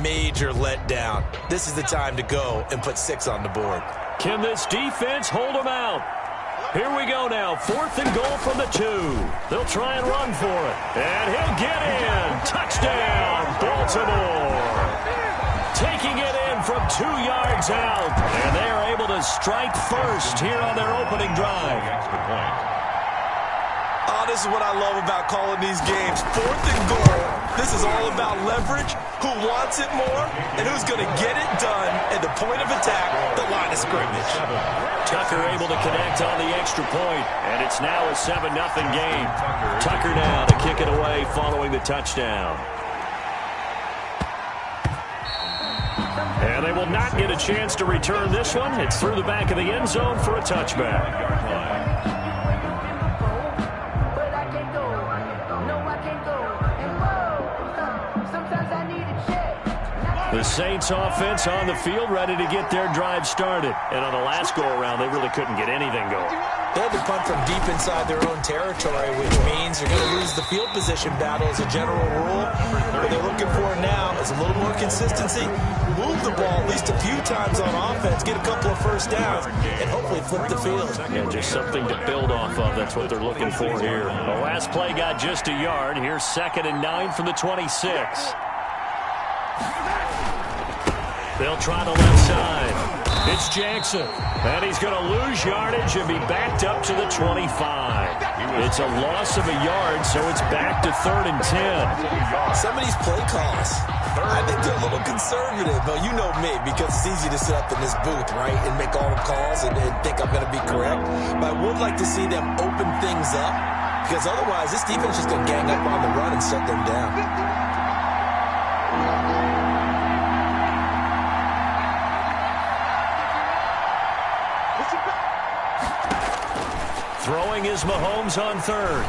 major letdown. This is the time to go and put 6 on the board. Can this defense hold them out? Here we go now. 4th and goal from the 2. They'll try and run for it. And he'll get in. Touchdown, Baltimore. Taking it in from 2 yards out. And they are able to strike first here on their opening drive. Oh, this is what I love about calling these games. 4th and goal. This is all about leverage, who wants it more, and who's going to get it done at the point of attack, the line of scrimmage. Tucker able to connect on the extra point, and it's now a 7-0 game. Tucker now to kick it away following the touchdown. And they will not get a chance to return this one. It's through the back of the end zone for a touchback. The Saints offense on the field ready to get their drive started. And on the last go-around, they really couldn't get anything going. They had to punt from deep inside their own territory, which means they're going to lose the field position battle as a general rule. What they're looking for now is a little more consistency. Move the ball at least a few times on offense, get a couple of first downs, and hopefully flip the field. Yeah, just something to build off of. That's what they're looking for here. The last play got just a yard. Here's 2nd and 9 from the 26. They'll try the left side. It's Jackson. And he's going to lose yardage and be backed up to the 25. It's a loss of a yard, so it's back to 3rd and 10. Some of these play calls, I think they're a little conservative. But you know me, because it's easy to sit up in this booth, right, and make all the calls and think I'm going to be correct. But I would like to see them open things up, because otherwise this defense is just going to gang up on the run and shut them down. Throwing is Mahomes on 3rd.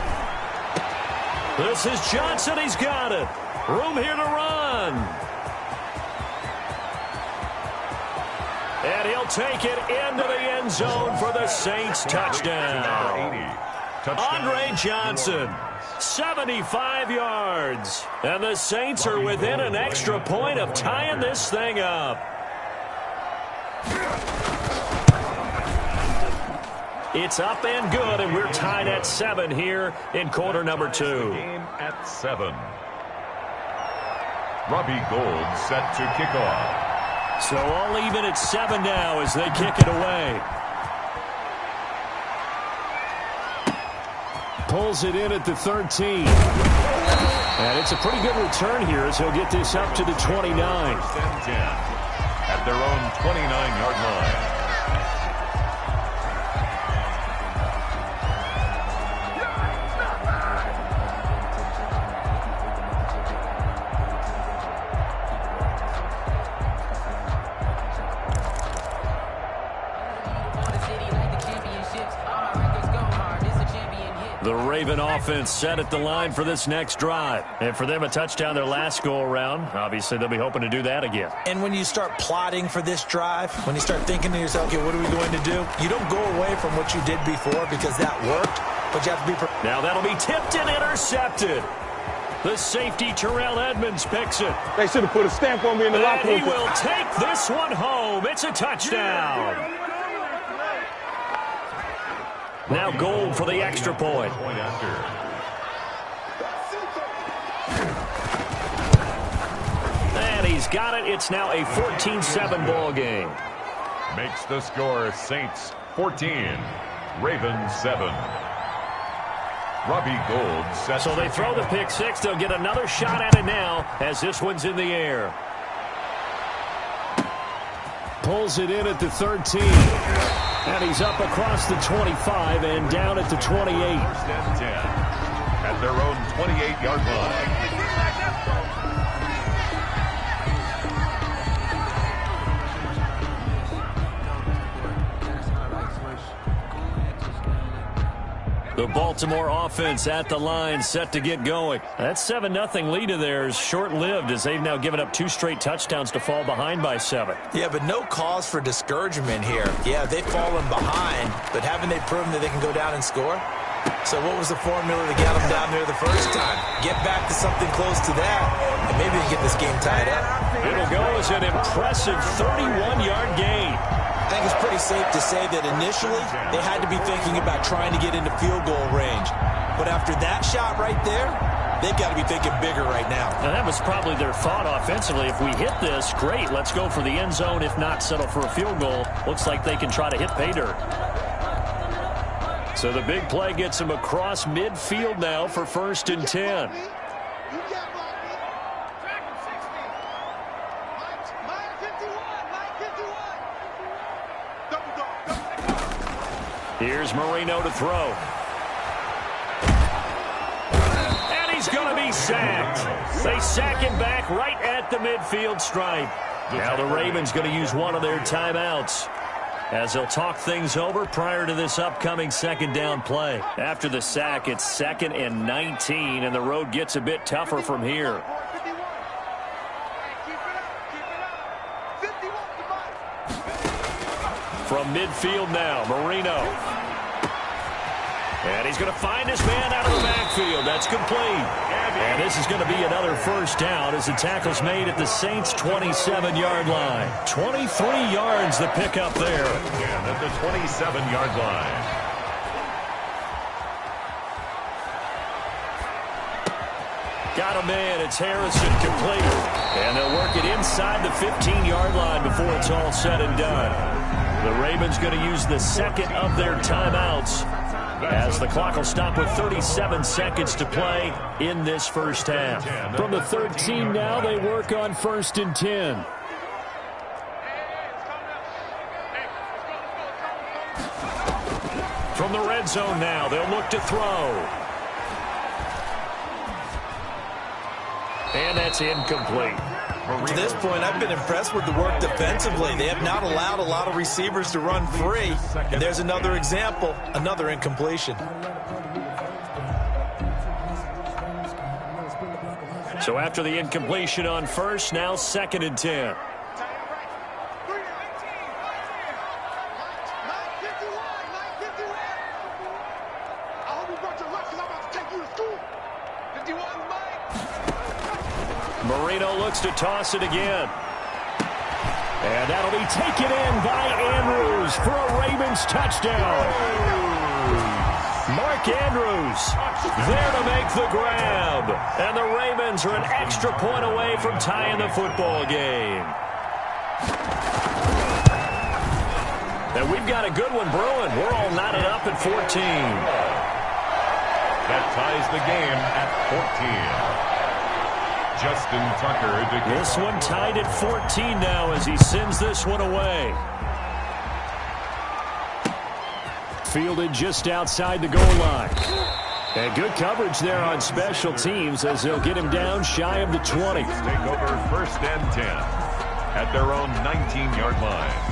This is Johnson. He's got it. Room here to run. And he'll take it into the end zone for the Saints touchdown. Andre Johnson, 75 yards. And the Saints are within an extra point of tying this thing up. It's up and good, and we're tied at 7 here in quarter number 2. Game at 7. Robbie Gould set to kick off. So all even at 7 now as they kick it away. Pulls it in at the 13. And it's a pretty good return here as he'll get this up to the 29. 10 at their own 29-yard line. The Raven offense set at the line for this next drive. And for them, a touchdown their last go-around. Obviously, they'll be hoping to do that again. And when you start plotting for this drive, when you start thinking to yourself, okay, what are we going to do? You don't go away from what you did before because that worked, but you have to be prepared. Now that'll be tipped and intercepted. The safety, Terrell Edmonds, picks it. They should have put a stamp on me in the locker room. And he will take this one home. It's a touchdown. Now Gould for the extra point. And he's got it. It's now a 14-7 ball game. Makes the score Saints 14, Ravens 7. Robbie Gould sets. So they throw the pick six. They'll get another shot at it now as this one's in the air. Pulls it in at the 13. And he's up across the 25 and down at the 28. 10 at their own 28-yard line. The Baltimore offense at the line, set to get going. That 7-0 lead of theirs short-lived as they've now given up 2 straight touchdowns to fall behind by 7. Yeah, but no cause for discouragement here. Yeah, they've fallen behind, but haven't they proven that they can go down and score? So what was the formula to get them down there the first time? Get back to something close to that, and maybe get this game tied up. It'll go as an impressive 31-yard gain. I think it's pretty safe to say that initially they had to be thinking about trying to get into field goal range. But after that shot right there, they've got to be thinking bigger right now. And that was probably their thought offensively. If we hit this, great, let's go for the end zone. If not, settle for a field goal. Looks like they can try to hit pay dirt. So the big play gets him across midfield now for 1st and 10. Here's Marino to throw. And he's going to be sacked. They sack him back right at the midfield stripe. Now the Ravens going to use one of their timeouts, as they'll talk things over prior to this upcoming 2nd down play. After the sack, it's 2nd and 19, and the road gets a bit tougher from here. From midfield now, Marino. And he's going to find his man out of the backfield. That's complete. And this is going to be another 1st down as the tackle's made at the Saints' 27-yard line. 23 yards the pickup there. And at the 27-yard line. Got a man. It's Harrison complete. And they'll work it inside the 15-yard line before it's all said and done. The Ravens going to use the 2nd of their timeouts, as the clock will stop with 37 seconds to play in this 1st half. From the 13 now, they work on 1st and 10. From the red zone now, they'll look to throw. And that's incomplete. To this point, I've been impressed with the work defensively. They have not allowed a lot of receivers to run free. And there's another example, another incompletion. So after the incompletion on 1st, now 2nd and 10. Marino looks to toss it again. And that'll be taken in by Andrews for a Ravens touchdown. Mark Andrews there to make the grab. And the Ravens are an extra point away from tying the football game. And we've got a good one brewing. We're all knotted up at 14. That ties the game at 14. Justin Tucker. This one tied at 14 now as he sends this one away. Fielded just outside the goal line. And good coverage there on special teams as they'll get him down shy of the 20. Take over 1st and 10 at their own 19-yard line.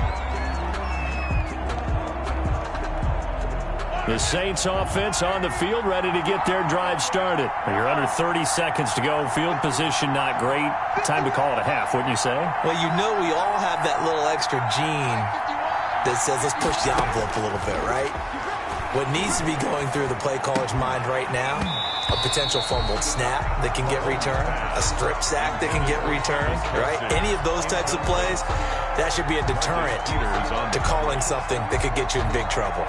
The Saints offense on the field, ready to get their drive started. You're under 30 seconds to go. Field position not great. Time to call it a half, wouldn't you say? Well, you know we all have that little extra gene that says let's push the envelope a little bit, right? What needs to be going through the play caller's mind right now, a potential fumbled snap that can get returned, a strip sack that can get returned, right? Any of those types of plays, that should be a deterrent to calling something that could get you in big trouble.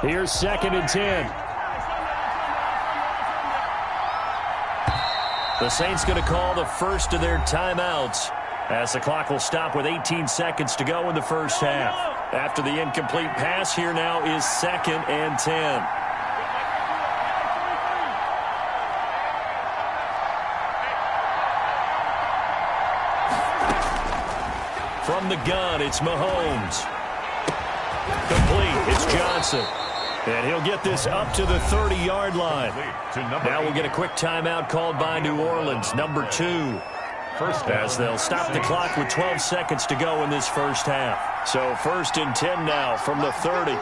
Here's 2nd and 10. The Saints going to call the first of their timeouts as the clock will stop with 18 seconds to go in the 1st half. After the incomplete pass, here now is 2nd and 10. From the gun, it's Mahomes. Complete. It's Johnson. And he'll get this up to the 30-yard line. Now we'll get a quick timeout called by New Orleans, number 2. As they'll stop the clock with 12 seconds to go in this 1st half. So 1st and 10 now from the 30.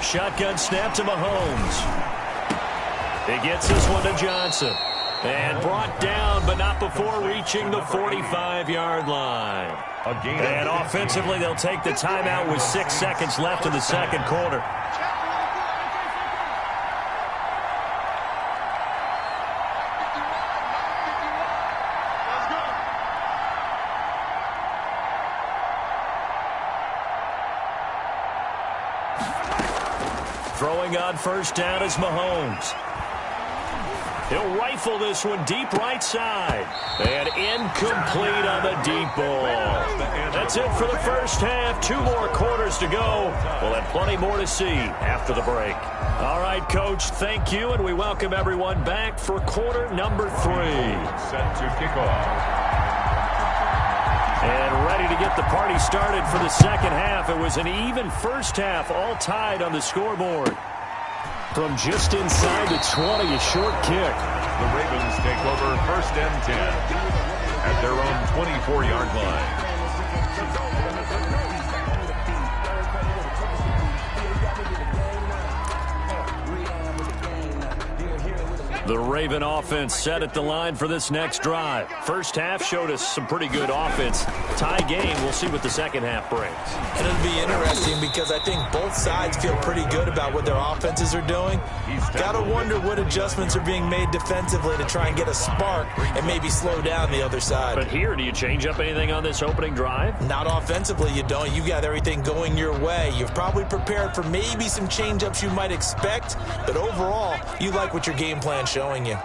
Shotgun snap to Mahomes. He gets this one to Johnson. And brought down, but not before reaching the 45-yard line. And offensively, they'll take the timeout with 6 seconds left in the second quarter. Throwing on first down is Mahomes. He'll rifle this one deep right side. And incomplete on the deep ball. That's it for the first half. 2 more quarters to go. We'll have plenty more to see after the break. All right, Coach, thank you, and we welcome everyone back for quarter number 3. Set to kick off. And ready to get the party started for the second half. It was an even first half, all tied on the scoreboard. From just inside the 20, a short kick. The Ravens take over first and 10 at their own 24-yard line. The Raven offense set at the line for this next drive. First half showed us some pretty good offense. Tie game, we'll see what the second half brings. And it'll be interesting because I think both sides feel pretty good about what their offenses are doing. Got to wonder what adjustments are being made defensively to try and get a spark and maybe slow down the other side. But here, do you change up anything on this opening drive? Not offensively, you don't. You got everything going your way. You've probably prepared for maybe some change-ups you might expect, but overall, you like what your game plan showing you.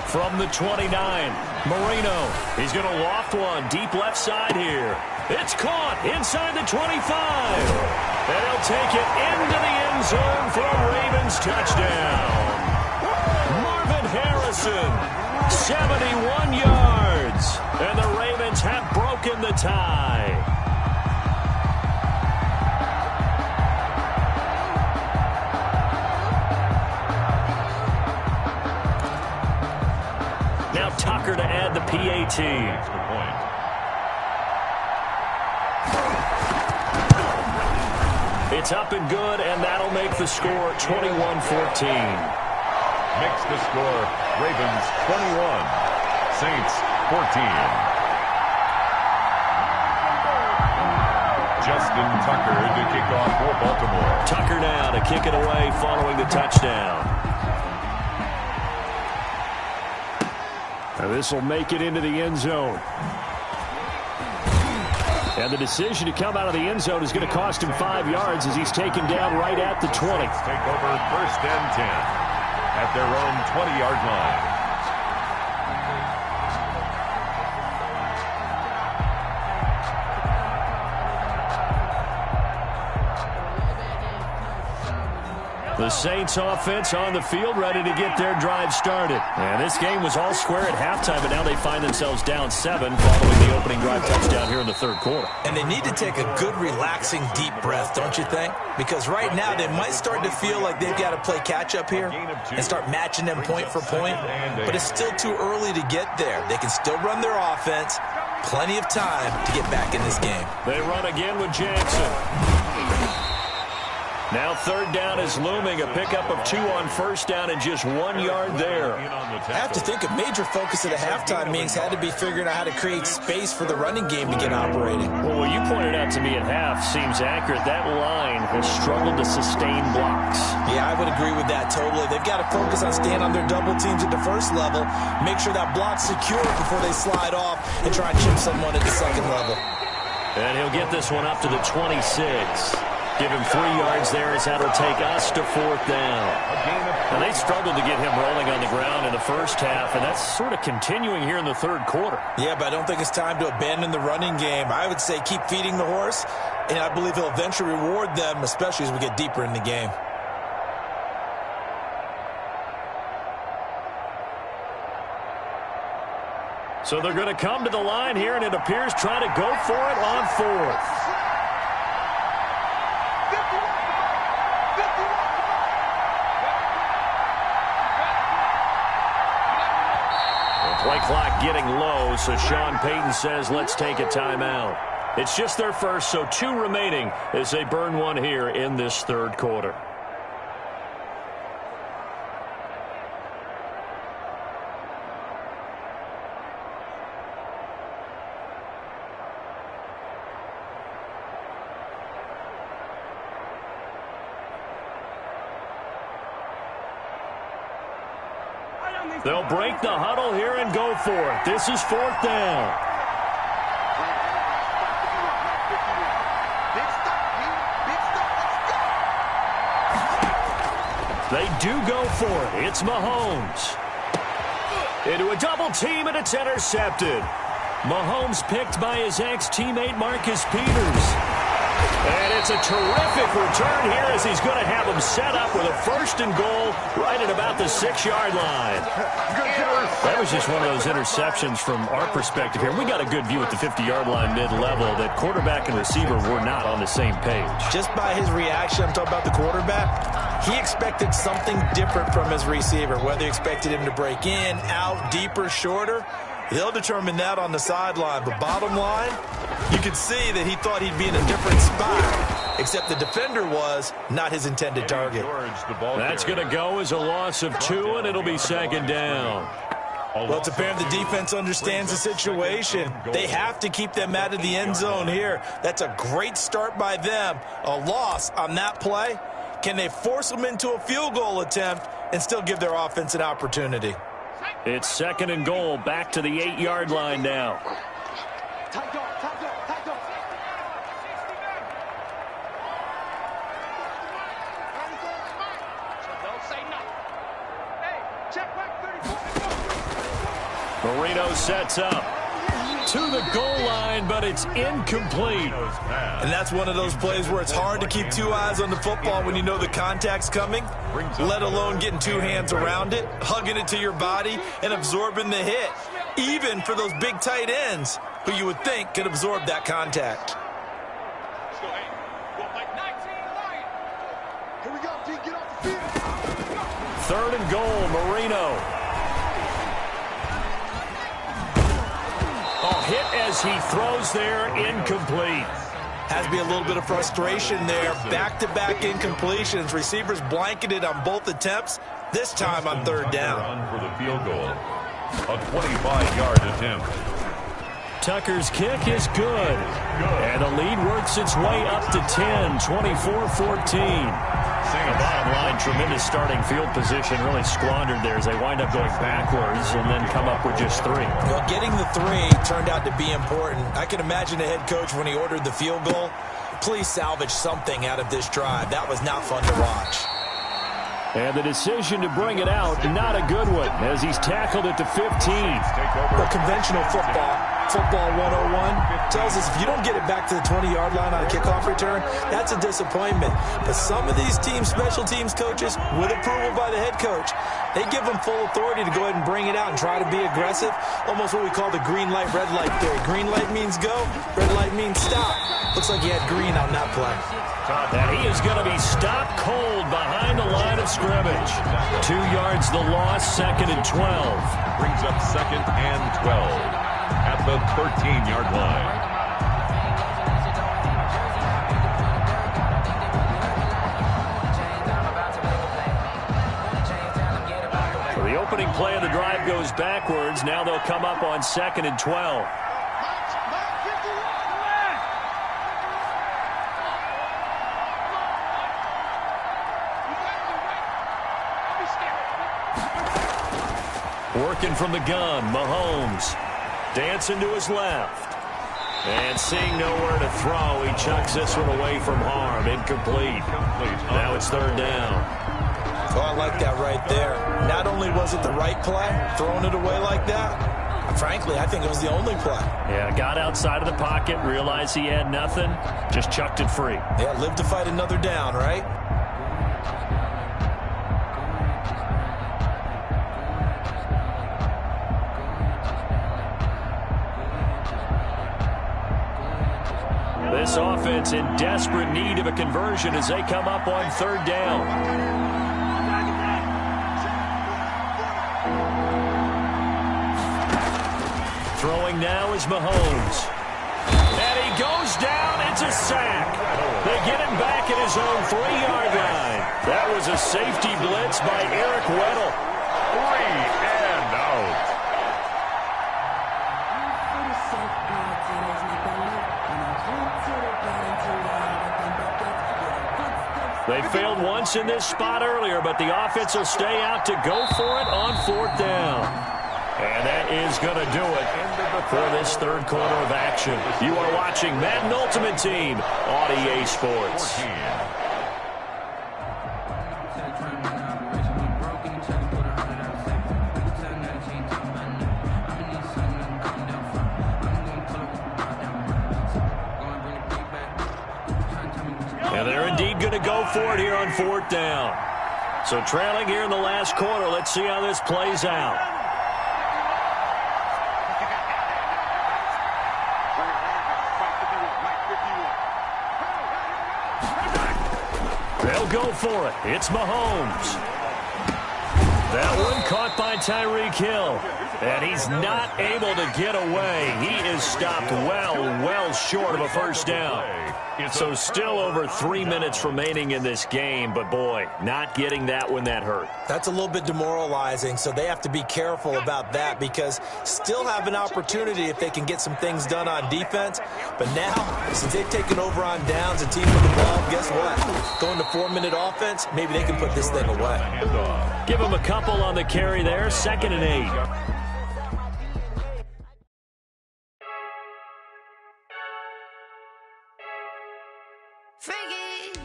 From the 29, Marino. He's going to loft one deep left side here. It's caught inside the 25. And he'll take it into the end zone for a Ravens touchdown. Marvin Harrison, 71 yards. And the Ravens have broken the tie. Now Tucker to add the PAT. It's up and good, and that'll make the score 21-14. Makes the score Ravens 21, Saints 14. Justin Tucker to kick off for Baltimore. Tucker now to kick it away following the touchdown. Now this will make it into the end zone. And the decision to come out of the end zone is going to cost him 5 yards as he's taken down right at the 20. Take over first and 10 at their own 20-yard line. The Saints offense on the field, ready to get their drive started. And this game was all square at halftime, but now they find themselves down 7 following the opening drive touchdown here in the third quarter. And they need to take a good, relaxing, deep breath, don't you think? Because right now they might start to feel like they've got to play catch-up here and start matching them point for point. But it's still too early to get there. They can still run their offense. Plenty of time to get back in this game. They run again with Jackson. Now third down is looming, a pickup of 2 on first down and just 1 yard there. I have to think a major focus at a halftime meetings had to be figuring out how to create space for the running game to get operating. Well, what you pointed out to me at half seems accurate. That line has struggled to sustain blocks. Yeah, I would agree with that totally. They've got to focus on staying on their double teams at the first level, make sure that block's secure before they slide off and try and chip someone at the second level. And he'll get this one up to the 26. Give him 3 yards there as that'll take us to fourth down. And they struggled to get him rolling on the ground in the first half, and that's sort of continuing here in the third quarter. Yeah, but I don't think it's time to abandon the running game. I would say keep feeding the horse, and I believe he'll eventually reward them, especially as we get deeper in the game. So they're going to come to the line here, and it appears trying to go for it on fourth. Play clock getting low, so Sean Payton says let's take a timeout. It's just their first, so 2 remaining as they burn one here in this third quarter. They'll break the huddle here and go for it. This is 4th down. They do go for it. It's Mahomes. Into a double team, and it's intercepted. Mahomes picked by his ex-teammate Marcus Peters. And it's a terrific return here as he's going to have him set up with a 1st and goal right at about the 6-yard line. That was just one of those interceptions from our perspective here. We got a good view at the 50-yard line mid-level that quarterback and receiver were not on the same page. Just by his reaction, I'm talking about the quarterback, he expected something different from his receiver, whether he expected him to break in, out, deeper, shorter. They'll determine that on the sideline. But bottom line, you could see that he thought he'd be in a different spot, except the defender was not his intended target. That's going to go as a loss of 2, and it'll be 2nd down. Well, it's apparent the defense understands the situation. They have to keep them out of the end zone here. That's a great start by them. A loss on that play. Can they force them into a field goal attempt and still give their offense an opportunity? It's 2nd and goal, back to the 8-yard line now. Marino sets up to the goal line, but it's incomplete. And that's one of those plays where it's hard to keep 2 eyes on the football when you know the contact's coming, let alone getting 2 hands around it, hugging it to your body, and absorbing the hit, even for those big tight ends who you would think could absorb that contact. Third and goal, Marino. Hit as he throws there, incomplete. Has to be a little bit of frustration there. Back-to-back incompletions. Receivers blanketed on both attempts, this time on 3rd down. For the field goal, a 25-yard attempt. Tucker's kick is good. And the lead works its way up to 10, 24-14. The bottom line, tremendous starting field position, really squandered there as they wind up going backwards and then come up with just 3. Well, getting the 3 turned out to be important. I can imagine the head coach when he ordered the field goal, please salvage something out of this drive. That was not fun to watch. And the decision to bring it out, not a good one, as he's tackled at the 15. Well, conventional football 101, tells us if you don't get it back to the 20-yard line on a kickoff return, that's a disappointment. But some of these teams, special teams coaches, with approval by the head coach, they give them full authority to go ahead and bring it out and try to be aggressive, almost what we call the green light, red light theory. Green light means go, red light means stop. Looks like he had green on that play. And he is going to be stopped cold behind the line of scrimmage. 2 yards the loss, 2nd and 12. Brings up 2nd and 12 at the 13-yard line. The opening play of the drive goes backwards. Now they'll come up on 2nd and 12. Working from the gun, Mahomes. Dancing to his left. And seeing nowhere to throw, he chucks this one away from harm. Incomplete. Now it's 3rd down. Oh, I like that right there. Not only was it the right play, throwing it away like that, frankly, I think it was the only play. Yeah, got outside of the pocket, realized he had nothing, just chucked it free. Yeah, live to fight another down, right? This offense in desperate need of a conversion as they come up on 3rd down. Throwing now is Mahomes. And he goes down. It's a sack. They get him back at his own 3-yard line. That was a safety blitz by Eric Weddle. 3 and out. They failed once in this spot earlier, but the offense will stay out to go for it on 4th down. And that is going to do it for this third quarter of action. You are watching Madden Ultimate Team on EA Sports. And they're indeed going to go for it here on 4th down. So trailing here in the last quarter, let's see how this plays out. They'll go for it. It's Mahomes. That one caught by Tyreek Hill. And he's not able to get away. He is stopped well short of a first down. So still over 3 minutes remaining in this game. But, boy, not getting that one, that hurt. That's a little bit demoralizing, so they have to be careful about that because still have an opportunity if they can get some things done on defense. But now, since they've taken over on downs and team with the ball, guess what? Going to 4-minute offense, maybe they can put this thing away. Give them a couple on the carry there, 2nd and 8.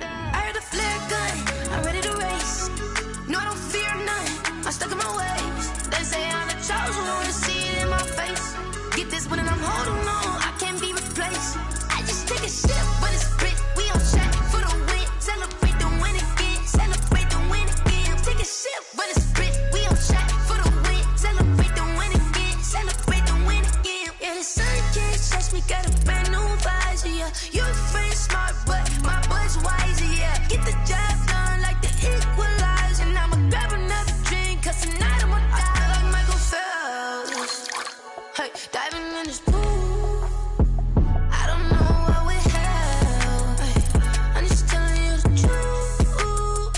I heard the flare gun, I'm ready to race. No, I don't fear none, I'm stuck in my ways. They say I'm the chosen one, to see it in my face. Get this one and I'm holding on, I can't be replaced. I just take a sip, but it's split, we on track for the win. Celebrate the win again, celebrate the win again. Take a sip, but it's split, we on track for the win. Celebrate the win again, celebrate the win again. Yeah, the sun can't touch me, got a brand new visor, yeah. You're friend smart, but my bud's wiser, yeah. Get the job done like the equalizer. And I'ma grab another drink, cause tonight I'ma die like Michael Phelps. Hey, diving in this pool, I don't know what we have. Hey, I'm just telling you the truth.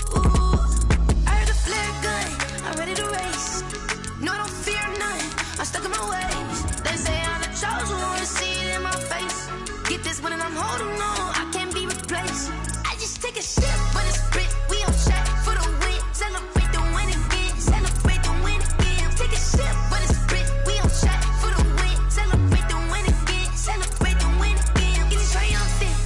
I heard the flare gun, I'm ready to race. No, I don't fear none, I'm stuck in my ways. They say I'm the chosen one, to see it in my face. Get this one and I'm holding on, I can't be replaced. I just take a sip, but it's split, we on track for the win. Celebrate the win again, celebrate the win again. Take a sip, but it's split, we on track for the win. Celebrate the win again, celebrate the win again. Get it triumphant,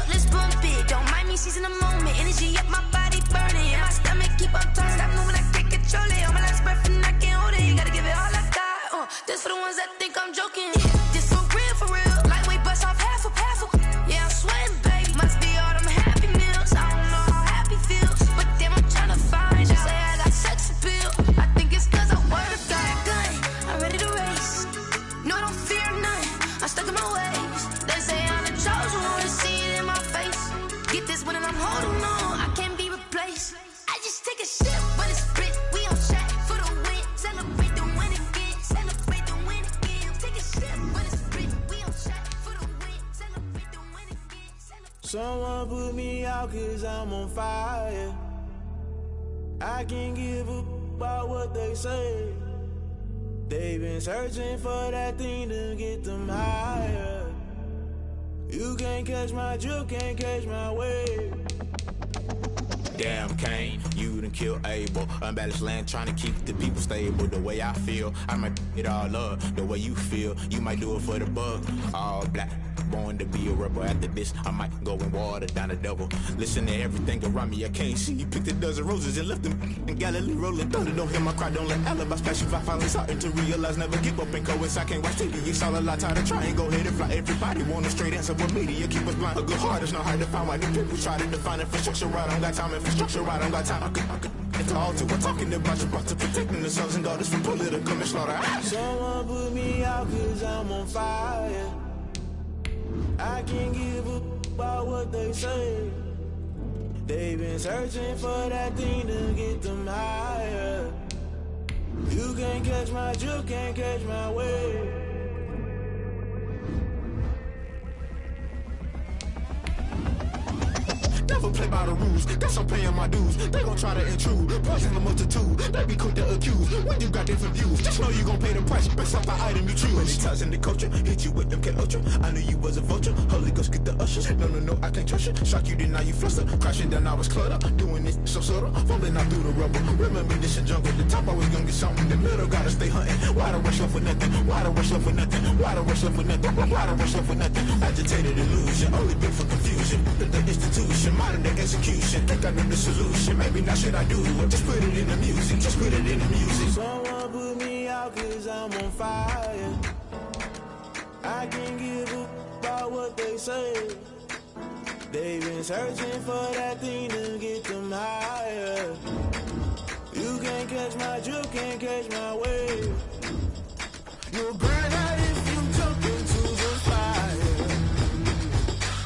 let's bump it. Don't mind me seizing the moment, energy up my body burning. And my stomach keep on turning, stop moving, I can't control it. On my last breath and I can't hold it, you gotta give it all I got. This for the ones that think I'm joking. This for real, lightweight bust off half a. Yeah, I'm sweating, baby. Must be all them happy meals. I don't know how happy feels, but damn, I'm trying to find out. Say I got sex appeal. I think it's cause I work out. Gun, I'm ready to race. No, I don't fear none, I'm stuck in my ways. They say I'm the chosen one, to see it in my face. Get this one and I'm holding on, I can't be replaced. I just take a sip, but it's split, we on track for the win. Celebrate the win again, celebrate the win again. Take a sip, but it's split, we on track for the win. Celebrate the win again, celebrate. Someone put me out cause I'm on fire. I can't give a about what they say. They've been searching for that thing to get them higher. You can't catch my drift, can't catch my wave. Damn Kane, you done killed Abel. Unbalanced land, trying to keep the people stable. The way I feel, I might it all up. The way you feel, you might do it for the bug. All black, born to be a rebel. After this, I might go and water down the devil. Listen to everything around me, I can't see. Picked a dozen roses and left them in Galilee rolling thunder. Don't hear my cry, don't let alibis pass you. I finally starting to realize, never give up and coincide. I can't watch TV, it's all a lot. Tired of trying, go ahead and fly. Everybody want a straight answer, but media keep us blind. A good heart is not hard to find. Why the people try to define infrastructure right? I don't got time, infrastructure right? I don't got time. I could it's all to we're talking about you, about to protecting the sons and daughters from political and slaughter. Someone put me out cause I'm on fire. I can't give a about what they say. They've been searching for that thing to get them higher. You can't catch my drift, can't catch my wave. never play by the rules. Guess I'm paying my dues. They gon' try to intrude, poison the multitude. They be quick to accuse when you got different views. Just know you gon' pay the price based off the item you choose. Many times in the culture, hit you with them K Ultra. I knew you was a vulture. Holy Ghost get the ushers. No, I can't trust you. Shock you, then now you fluster. Crashing down, I was cluttered. Doing this so subtle, fumbling out through the rubble. Remember this in jungle. The top always gonna get something. The middle gotta stay hunting. Why the rush left for nothing? Why the rush left for nothing? Why the rush left for nothing? Why the rush left for nothing? Agitated illusion, only built for confusion. The institution, modern day execution. Think I know the solution. Maybe not should I do it? Just put it in the music. Just put it in the music. Someone put me out 'cause I'm on fire. I can't give a about what they say. They've been searching for that thing to get them higher. You can't catch my drift, can't catch my wave. You'll burn out if you jump into the fire.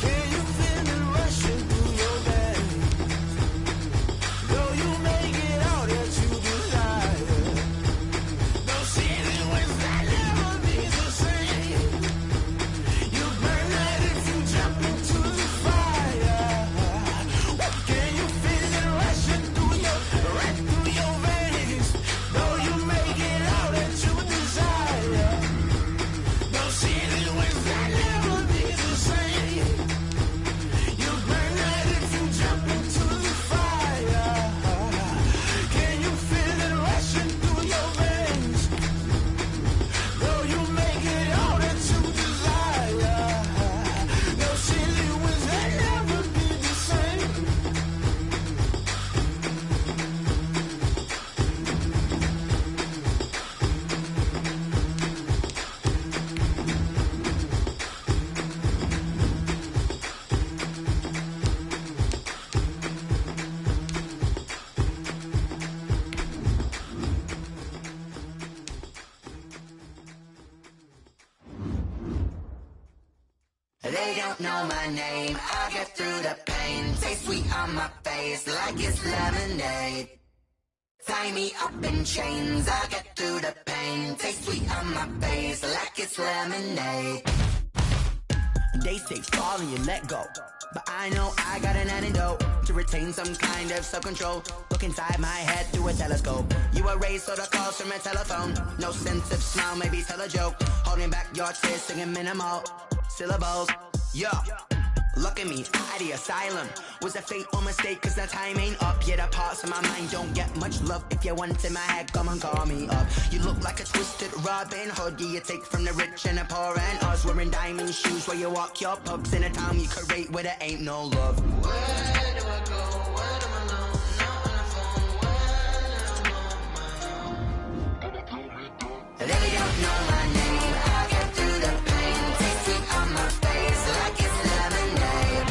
Can you feel it rushing through your veins? Though you make it all that you desire. Those feelings that never be the same. You burn out if you jump into the fire. Can you feel it rushing through your veins? Though you make it all that you desire. Those feelings that never be the same. You burn out if you jump into the fire. Can you feel it rushing through your veins? Though you make it all that you desire. Those feelings that never be the same. They don't know my name, I get through the pain. Taste sweet on my face like it's lemonade. Tie me up in chains, I get through the pain. Taste sweet on my face like it's lemonade. They say fall and you let go, but I know I got an antidote to retain some kind of self-control. Look inside my head through a telescope. You erase all the calls from a telephone. No sense of smile, maybe tell a joke. Holding back your tears, singing minimal syllables. Yo, look at me, at the asylum. Was a fate or mistake, 'cause the time ain't up. Yeah, the parts of my mind don't get much love. If you want in my head, come and call me up. You look like a twisted Robin Hood. Yeah, you take from the rich and the poor and us. Wearing diamond shoes where you walk your pugs in a town you create where there ain't no love. Where do I go? When I'm alone? Not on the phone. When I'm on my own. They don't know my name. I get through the pain. Taste sweet on my face like it's lemonade.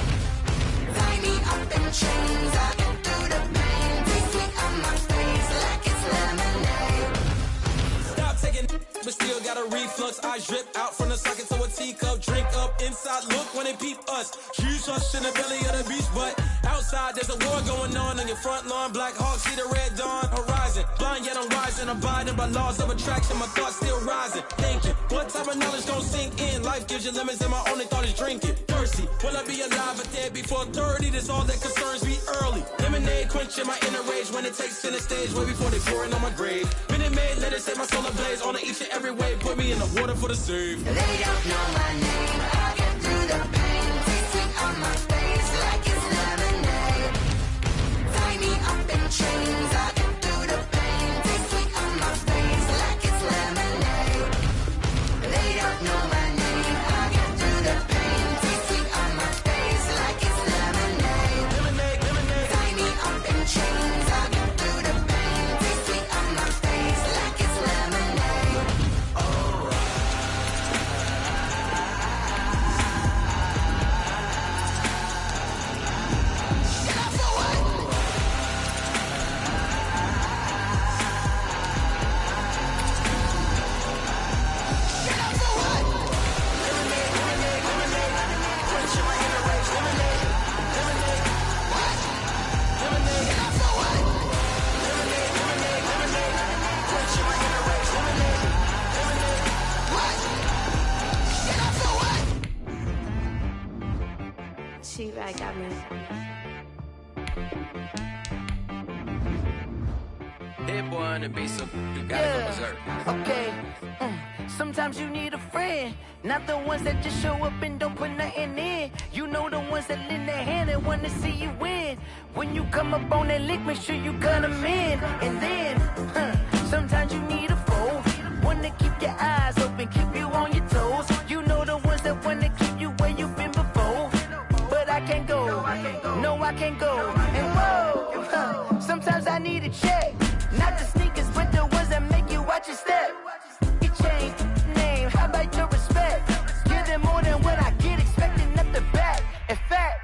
Tie me up in chains. I get through the pain. Taste sweet on my face like it's lemonade. Stop taking but still got a reflux. Eyes drip out from the socket to a teacup. Drink up inside, look when they peep us. Shoes us in the belly of the beast, but outside there's a war going on your front lawn. Black Hawk, see the red dawn horizon. Blind yet I'm rising, abiding by laws of attraction. My thoughts still rising, thinking what type of knowledge gon' sink in? Life gives you limits and my only thought is drinking. Thirsty, will I be alive or dead before 30? That's all that concerns me early. Lemonade quenching my inner rage when it takes center stage way before they pour it on my grave. Minute Maid, let it set my soul ablaze on each and every way. Put me in the water for the save. They don't know my name. I get through the pain. Taste sweet on my face like it's lemonade. Tie me up in chains. I get through the pain. Taste sweet on my face like it's lemonade. They don't know my name. I get through the pain. Taste sweet on my face like it's lemonade. Tie me up in chains. I get through the pain. Taste sweet on my face like it's lemonade. Hit one and be some. You gotta go berserk. Okay. Sometimes you need a friend, not the ones that just show up and don't put nothing in. You know the ones that lend their hand and want to see you win. When you come up on that lick, make sure you cut them in. And then, sometimes you need a foe, one to keep your eyes open, keep you on your toes. You know the ones that want to keep you where you've been before. But I can't go, no I can't go. And whoa, sometimes I need a check. Not the sneakers, but the ones that make you watch your step. Your chain, name, how about your respect? Give them more than what I get, expecting nothing back. In fact,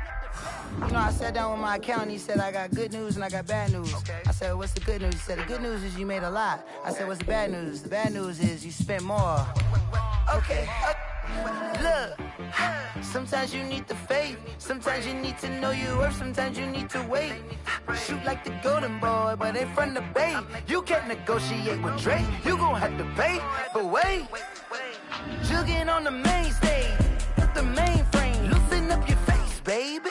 you know, I sat down with my accountant, he said I got good news and I got bad news. I said, what's the good news? He said, the good news is you made a lot. I said, what's the bad news? The bad news is you spent more. Okay. Look, sometimes you need the faith, sometimes you need to know your worth, sometimes you need to wait. Shoot like the golden boy, but in front of the bay. You can't negotiate with Drake, you gon' have to pay. But wait, jugging on the main stage, the mainframe, loosen up your face, baby.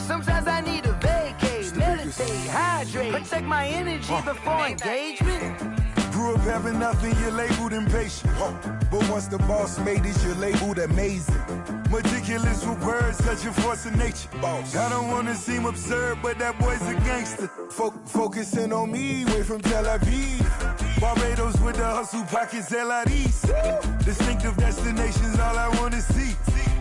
Sometimes I need a vacate, meditate, hydrate, protect my energy before engagement. Grew up having nothing, you're labeled impatient. But once the boss made it, you're labeled amazing. Meticulous with words, such a force of nature. I don't wanna seem absurd, but that boy's a gangster. Focusing on me, way from Tel Aviv. Barbados with the hustle pockets, LIDs. Distinctive destinations, all I wanna see.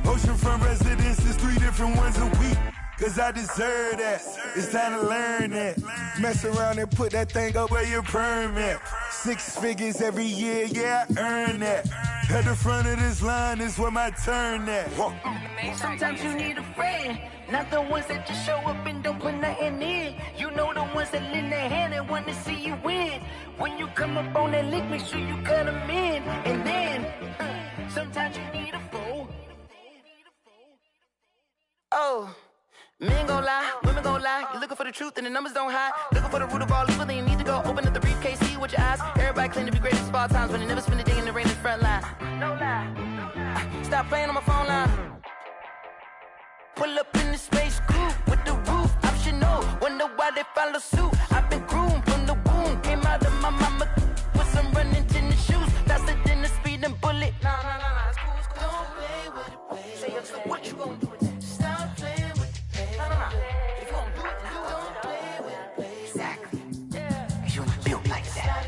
Oceanfront residences, 3 different ones a week. Cause I deserve that, it's time to learn that. Mess around and put that thing up where your permit. 6 figures every year, yeah, I earn that. At the front of this line is where my turn at. Sometimes you need a friend, not the ones that just show up and don't put nothing in. You know the ones that lend their hand and want to see you win. When you come up on that lick, make sure you cut them in. And then, sometimes you need a foe. Oh. Men gon' lie, women gon' lie. You're looking for the truth and the numbers don't hide. Looking for the root of all evil, then you need to go open up the briefcase, see with your eyes. Everybody claim to be greatest of all times, but they never spend a day in the rain in the front line. No lie. Stop playing on my phone line. Pull up in the space coupe with the roof optional. Wonder why they follow suit. I've been groomed from the womb. Came out of my mama with some running tennis shoes. Faster than the speeding bullet. Nah, it's cool, it's cool. Don't play with it, baby. Say what you gon' do with it? Stop playing with it. If you gon' do it, then don't play with it, baby. Exactly. Yeah. You ain't built like that.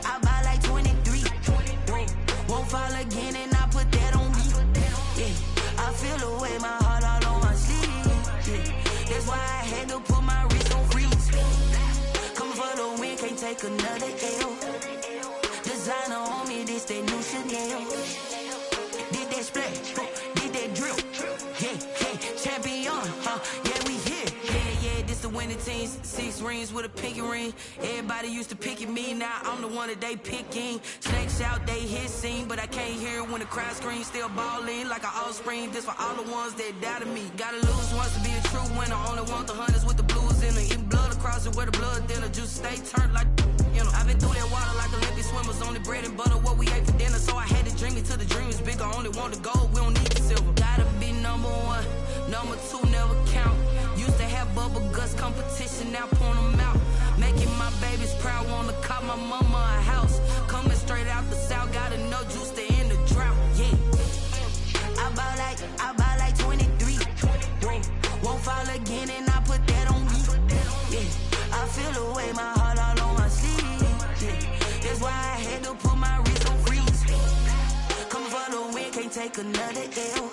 I buy like 23. Won't fall again and I put that on me. Yeah. I feel the way my heart all on my sleeve. Yeah. That's why I had to put my wrist on freeze. Come for the win, can't take another L. Designer on me, this that new Chanel. Did that splash, did that drill. Yeah, champion, yeah, we here. Yeah, this the winning team. 6 rings with a pinky ring. Everybody used to picking me, now I'm the one that they picking. Snakes out, they hit scene, but I can't hear when the crowd screams. Still balling like an offspring. This for all the ones that doubted me. Gotta lose once to be a true winner. Only want the hunters with the blues in it. Even blood across it where the blood thinner. Juice stay turned like, you know. I've been through that water like Olympic swimmers. Only bread and butter, what we ate for dinner. So I had to dream it till the dream is bigger. Only want the gold, we don't need the silver. Gotta be number 1, number 2 never count. Used to have bubble guts competition, now point them out. Making my babies proud, wanna call my mama a house. Coming straight out the south, gotta know juice to end the drought. Yeah. I buy like 23. Won't fall again and I put that on me. Yeah. I feel the way my heart all on my sleeve. Yeah. That's why I had to put my wrist on freeze. Coming for the win, can't take another L.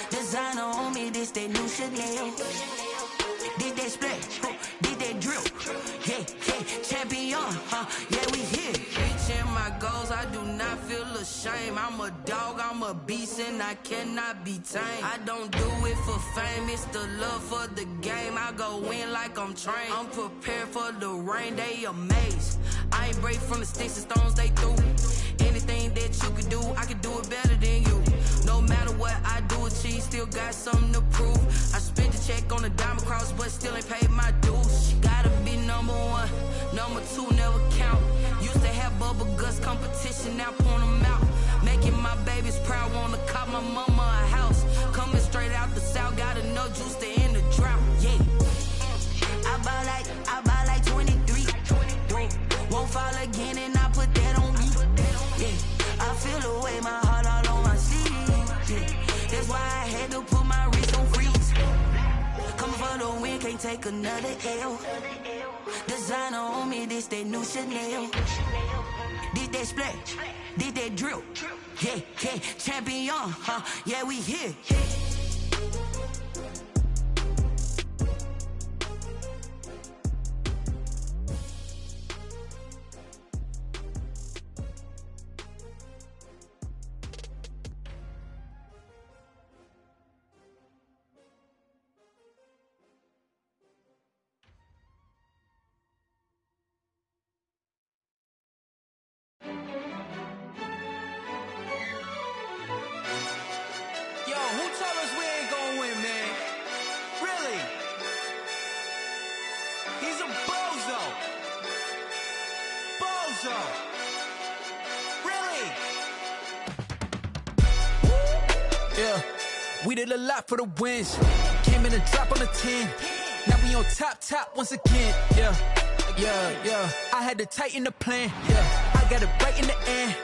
Designer on me, this that new Chanel. Did that splash, did that drill. Yeah, champion, yeah, we here. Reaching my goals, I do not feel ashamed. I'm a dog, I'm a beast, and I cannot be tamed. I don't do it for fame, it's the love for the game. I go in like I'm trained. I'm prepared for the rain, they amazed. I ain't break from the sticks and stones they threw. Anything that you could do, I could do it better than you. No matter what I do, achieve, still got something to prove. I spent the check on the diamond cross, but still ain't paid my dues. She gotta be number one, number two never count. Used to have bubble guts competition, now point them out. Making my babies proud, wanna cop my mama a house. Coming straight out the south, got enough juice to end the drought. Yeah. I buy like 23. Won't fall again and I put that on me. Yeah. I feel the way, my heart all on my sleeve. Yeah. That's why I had to put my wrist on freeze. Coming for the win, can't take another L. Designer on me, this that new Chanel. Did that splash, did that drill. Yeah, yeah, champion, huh? Yeah, we here. We did a lot for the wins. Came in a drop on the 10. Now we on top once again. Yeah. I had to tighten the plan. Yeah, I got it right in the end.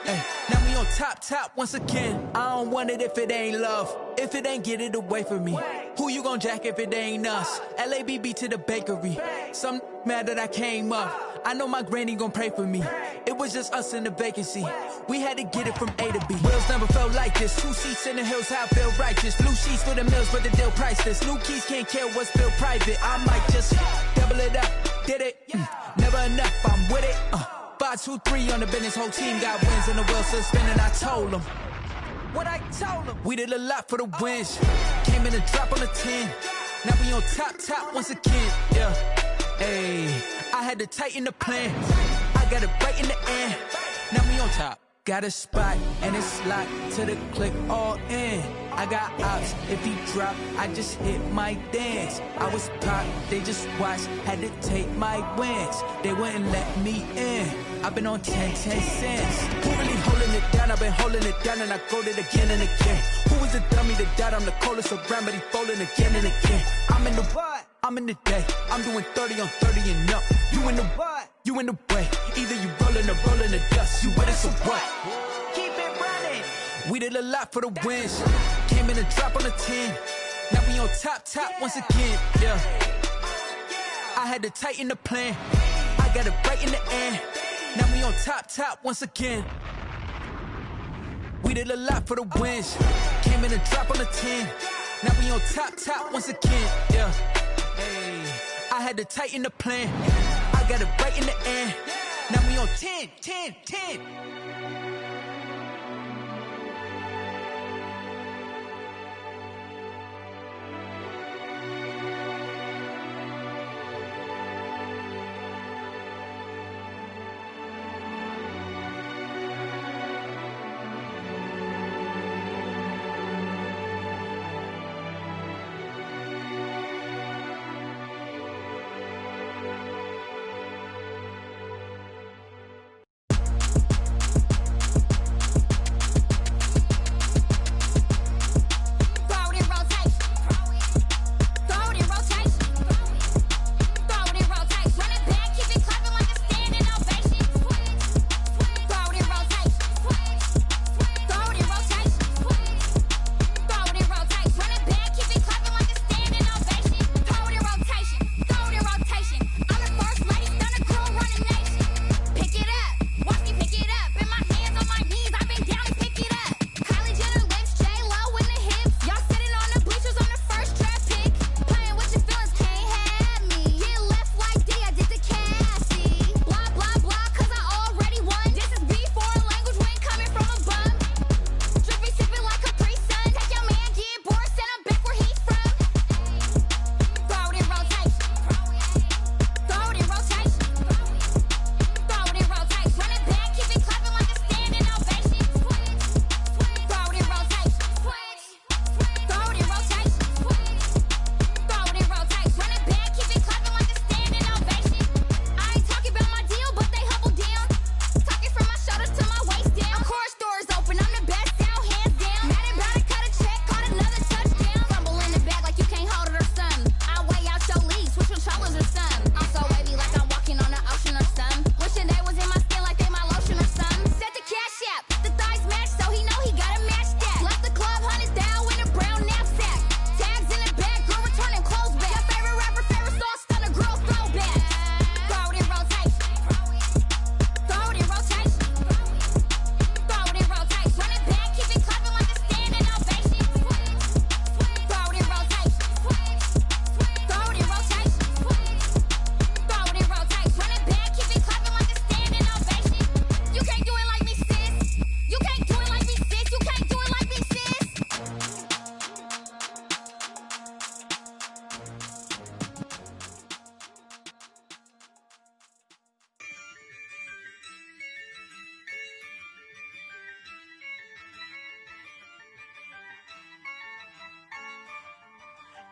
Now we on top once again. I don't want it if it ain't love. If it ain't, get it away from me. Who you gon' jack if it ain't us? LABB to the bakery. Some mad that I came up. I know my granny gon' pray for me. It was just us in the vacancy. We had to get it from A to B. Wheels never felt like this. 2 seats in the hills, how I feel righteous. Blue sheets for the mills, but the deal priceless. New keys can't care what's still private. I might just double it up. Did it? Never enough, I'm with it. 5, 2, 3 on the business. Whole team got wins and the wheels still spinning. I told them what I told them. We did a lot for the wins. Came in a drop on the 10. Now we on top once again. Yeah. Hey, I had to tighten the plan. I got it right in the end. Now we on top. Got a spot and it's locked to the click all in. I got ops, if he drop, I just hit my dance. I was pop, they just watched, had to take my wins. They wouldn't let me in. I've been on 10 cents. Who really holding it down? I've been holding it down and I go it again and again. Who was the dummy that died? I'm the coldest around, but he folding again and again. I'm in the what? I'm in the day. I'm doing 30 on 30 and up. You in the what? You in the way. Either you rolling or rolling the dust. You with us or what? Keep it running. We did a lot for the wins. Came in a drop on the 10. Now we on top once again. Yeah. I had to tighten the plan. I got it right in the end. Now we on top once again. We did a lot for the wins. Came in a drop on the 10. Now we on top once again. Yeah. Hey, I had to tighten the plan. I got it right in the end. Now we on 10.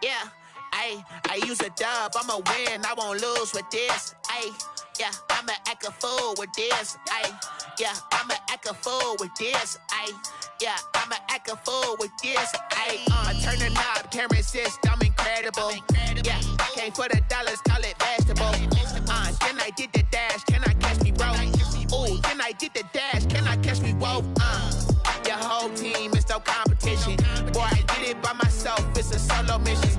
Yeah, I use a dub, I'ma win, I won't lose with this. Yeah, I'ma act a fool with this. Yeah, I'ma act a fool with this. Yeah, I'ma act a fool with this. I turn the knob, camera assist, I'm incredible. Yeah, came for the dollars, call it vegetable. Then I did the dash, can I catch me, bro? Ooh, then I did the dash, can I catch me, whoa? Your whole team is no competition. Boy, I did it by myself, it's a solo mission.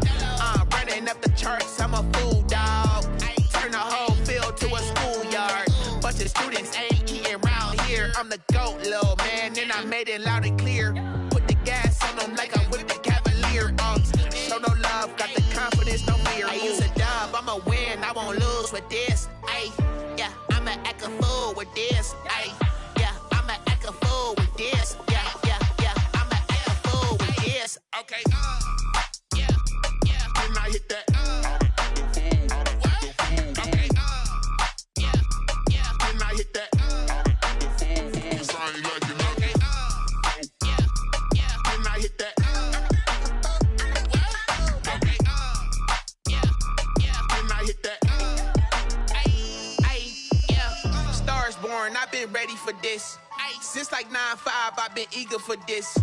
Running up the charts, I'm a fool, dog. Turn the whole field to a schoolyard. Bunch of students ain't eating round here. I'm the GOAT, little man, and I made it loud and clear. Put the gas on them like I'm with the Cavalier. Show no love, got the confidence, no fear. I use a dub, I'ma win, I won't lose with this. Yeah, I'ma act a fool with this. Yeah, I'ma act a fool with this. Yeah, I'ma act a fool with this. Okay, yeah, when I hit that. I've been ready for this. Since like 9-5, I've been eager for this.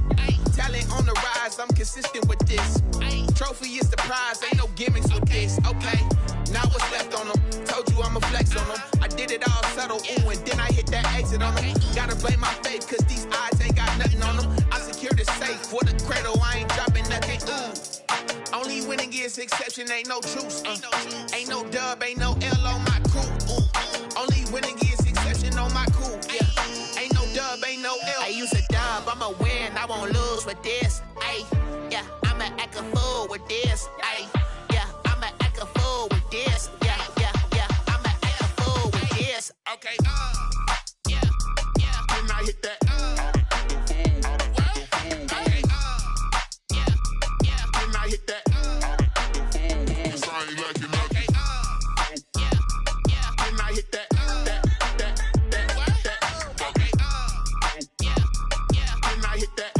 Talent on the rise, I'm consistent with this. Trophy is the prize, ain't no gimmicks with this. Okay, now what's left on them? Told you I'ma flex on them. I did it all subtle, ooh, and then I hit that exit on them. Gotta blame my faith, cause these eyes ain't got nothing on them. I secured the safe for the cradle, I ain't dropping nothing, ooh. Only winning is exception, ain't no truce. Ain't no dub, ain't no L on my crew. Only winning is exception on my crew. Yeah, ain't no dub, ain't no L. I use a dub, I'ma win, I won't lose with this. Yeah, I'ma act a fool with this. Yeah, I'ma act a fool with this. Yeah, I'ma act a fool with this. Okay, yeah, when I hit that. Okay, yeah, when I hit that. I ain't liking nothing. Yeah, when I hit that.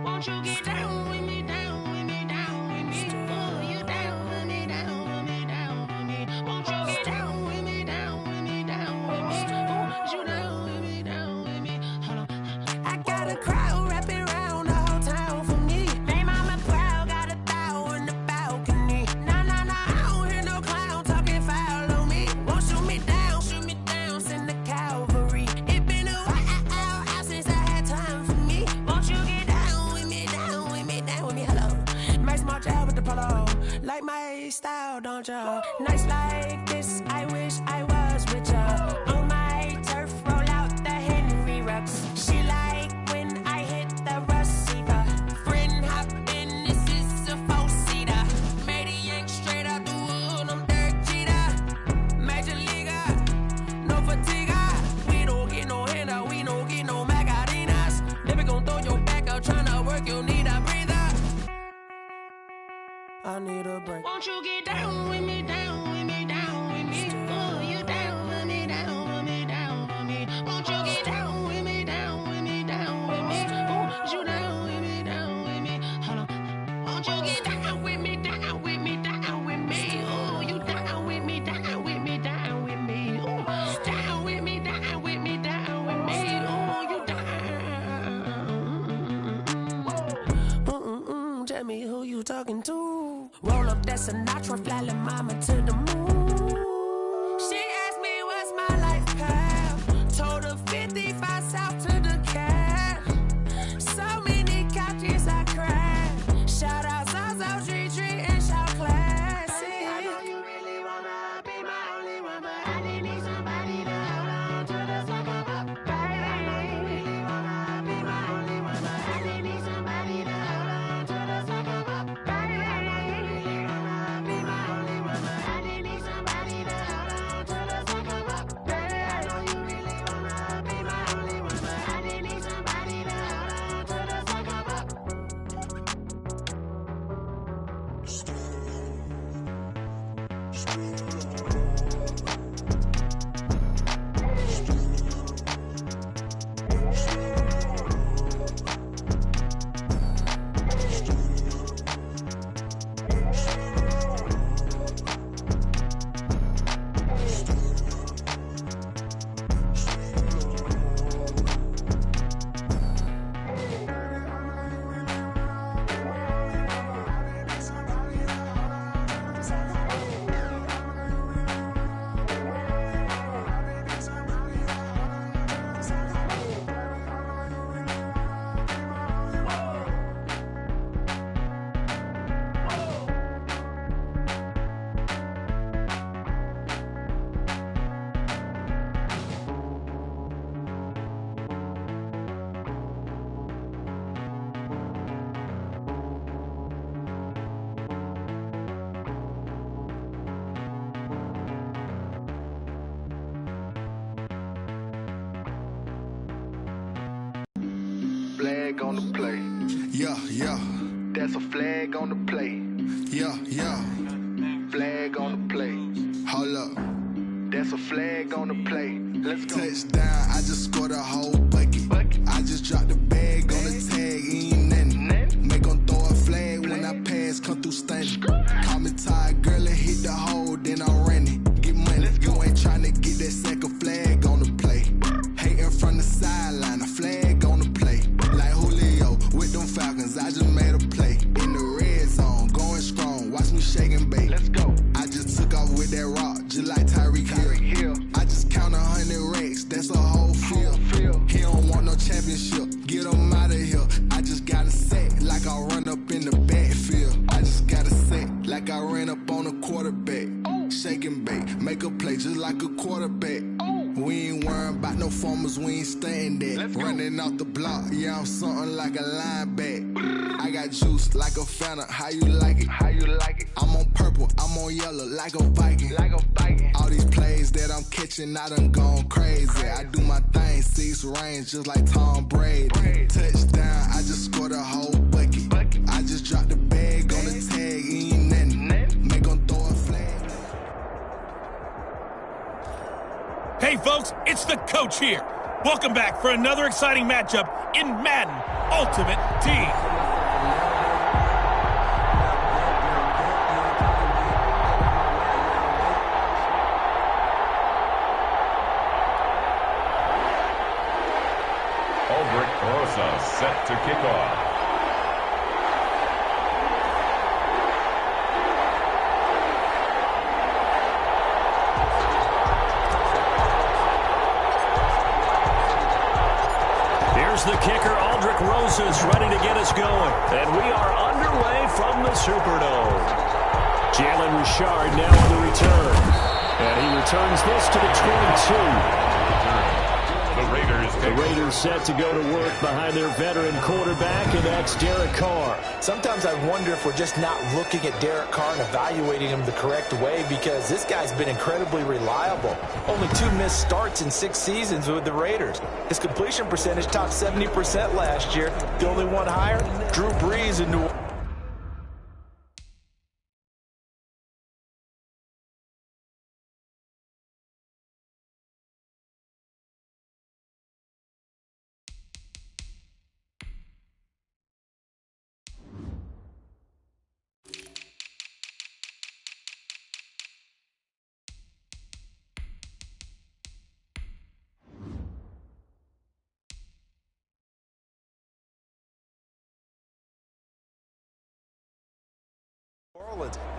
Won't you get down with me, down with me, down with me? Oh, you down with me, down with me, down with me. Won't you get down with me, down with me, down with me? Oh, you down with me, down with me? Hold on. I got a crowd wrapping around the whole town for me. Name on my crowd, got a thou in the balcony. Nah, I don't hear no clown talking foul on me. Won't shoot me down, send the cavalry. It been a while since I had time for me. Won't you get down with me, down with me, down with me? Hello. Max March out with the polo. Like my style, don't ya? Nights like this, I wish I was with ya. On my turf, roll out the Henry Rux. She like when I hit the receiver. Friend hop in, this is a four-seater. Made a yank straight out the wood, I'm Derek Jeter. Major leaguer, no fatigue. We don't get no handout, we don't get no Macarinas. Never gon' throw your back out, tryna work, you need a breather. I need a break. Won't you get down with me, down with me, down with me? Oh, you down with me, down with me, down with me? Won't you get down with me, down with me, down with me? Oh, you down with me, down with me? Hold on. Won't you get down with me, down with me, down with me? Oh, you down with me, down with me, down with me? Oh, down with me, down with me, down with me? Oh, you down. Tell me who you talking to. Roll up that Sinatra, fly la mama to the moon. She asked me what's my life path. Told her 55 south to the cab. So many couches I cried. Shout out South Street and shout classy. I know you really wanna be my only one, but I didn't need somebody flag on the play. Yeah, yeah. That's a flag on the play. Yeah, yeah. Flag on the play. Hold up. That's a flag on the play. Let's go. Touchdown, I just scored a whole bucket. I just dropped the bag on the tag, ain't nothing. Make them throw a flag when I pass, come through stunning. Call me tired, girl, and hit the hole, then I'm running. Get money, you ain't trying to get that second flag on the play. Hating from the sideline, a flag on the play. Like Julio with them Falcons, I just made a play. In the red zone, going strong, watch me shake and bake. Let's go. I just took off with that rock, just like Tyreek Hill. I just count 100 racks, that's a whole field. He don't want no championship, get him out of here. I just got a set, like I run up in the backfield. I just got a set, like I ran up on a quarterback. Shake and bake, make a play just like a quarterback. We ain't worrying about no formers, we ain't staying there. Running off the block, yeah, I'm something like a linebacker. I got juice like a Fanta, how you like it? How you like it? I'm on purple, I'm on yellow, like a Viking. Like a Viking. All these plays that I'm catching, I done gone crazy. I do my thing, 6 range, just like Tom Brady. Touchdown, I just scored a whole bucket. I just dropped the bag on the tag, ain't nothing. Make them throw a flag. Hey folks, it's the coach here. Welcome back for another exciting matchup in Madden Ultimate Team. Aldrich Rosa set to kick off. Here's the kicker, Aldrich Rosa's ready to get us going. And we are underway from the Superdome. Jalen Richard now on the return. And he returns this to the 22. The Raiders set to go to work behind their veteran quarterback, and that's Derek Carr. Sometimes I wonder if we're just not looking at Derek Carr and evaluating him the correct way, because this guy's been incredibly reliable. Only 2 missed starts in 6 seasons with the Raiders. His completion percentage topped 70% last year. The only one higher, Drew Brees in New Orleans.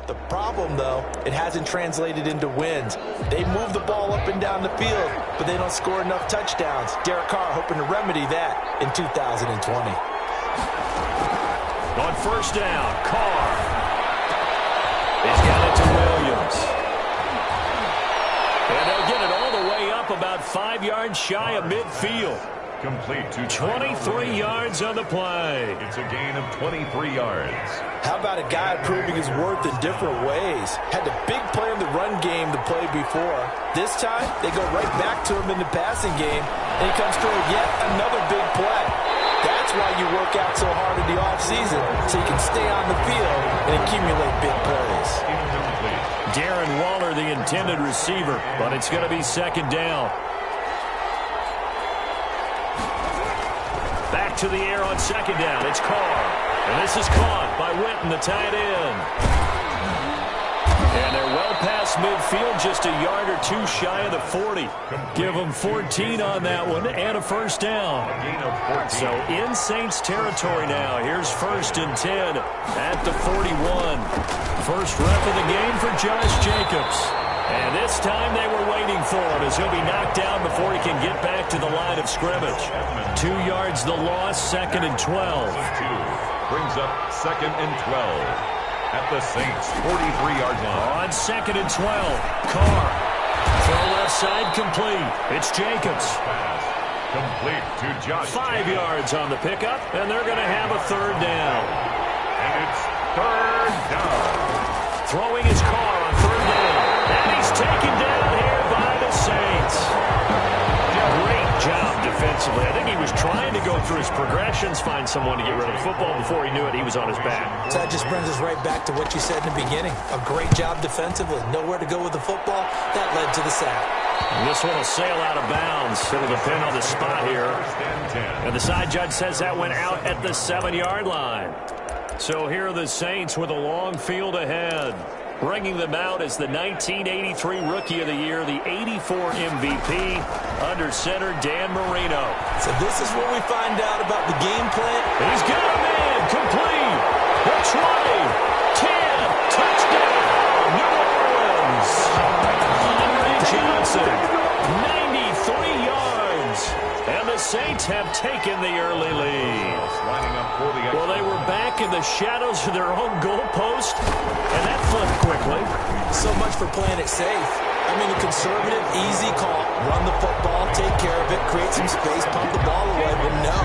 The problem, though, it hasn't translated into wins. They move the ball up and down the field, but they don't score enough touchdowns. Derek Carr hoping to remedy that in 2020. On first down, Carr. He's got it to Williams. And they'll get it all the way up about 5 yards shy of midfield. Complete to 23 yards on the play. It's a gain of 23 yards. How about a guy proving his worth in different ways? Had a big play in the run game the play before. This time, they go right back to him in the passing game, and he comes through with yet another big play. That's why you work out so hard in the offseason, so you can stay on the field and accumulate big plays. Darren Waller, the intended receiver, but it's going to be second down. Back to the air on second down. It's Carr. And this is caught by Witten, the tight end. And they're well past midfield, just a yard or 2 shy of the 40. Give them 14 on that one and a first down. So in Saints territory now. Here's 1st and 10 at the 41. First rep of the game for Josh Jacobs. And this time they were waiting for him as he'll be knocked down before he can get back to the line of scrimmage. 2 yards the loss, 2nd and 12. Brings up 2nd and 12 at the Saints' 43-yard line. On 2nd and 12, Carr. Throw left side complete. It's Jacobs. Pass complete to Josh. 5 yards on the pickup, and they're going to have a 3rd down. And it's 3rd down. Throwing his Carr on 3rd down. And he's taken down here by the Saints. Great job defensively. I think he was trying to go through his progressions, find someone to get rid of the football. Before he knew it, he was on his back. So that just brings us right back to what you said in the beginning. A great job defensively. Nowhere to go with the football. That led to the sack. And this one will sail out of bounds. It'll depend on the spot here. And the side judge says that went out at the 7-yard line. So here are the Saints with a long field ahead. Bringing them out is the 1983 Rookie of the Year, the 84 MVP, under center Dan Marino. So this is where we find out about the game plan. He's got a man complete. The 20, 10, touchdown, New Orleans. Andre Johnson, 93 yards. And the Saints have taken the early lead. Well, they were back in the shadows of their own goalpost, and that flipped quickly. So much for playing it safe. I mean, a conservative, easy call. Run the football, take care of it, create some space, pump the ball away. But no,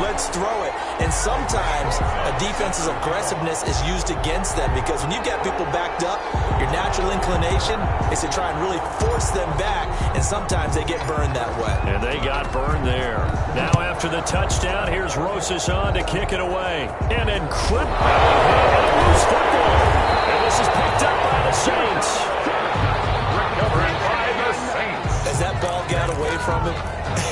let's throw it. And sometimes a defense's aggressiveness is used against them because when you get people backed up, your natural inclination is to try and really force them back, and sometimes they get burned that way. And they got burned there. Now after the touchdown, here's Rosas on to kick it away. An incredible loose football. And this is picked up by the Saints. Recovered by the Saints. As that ball got away from him,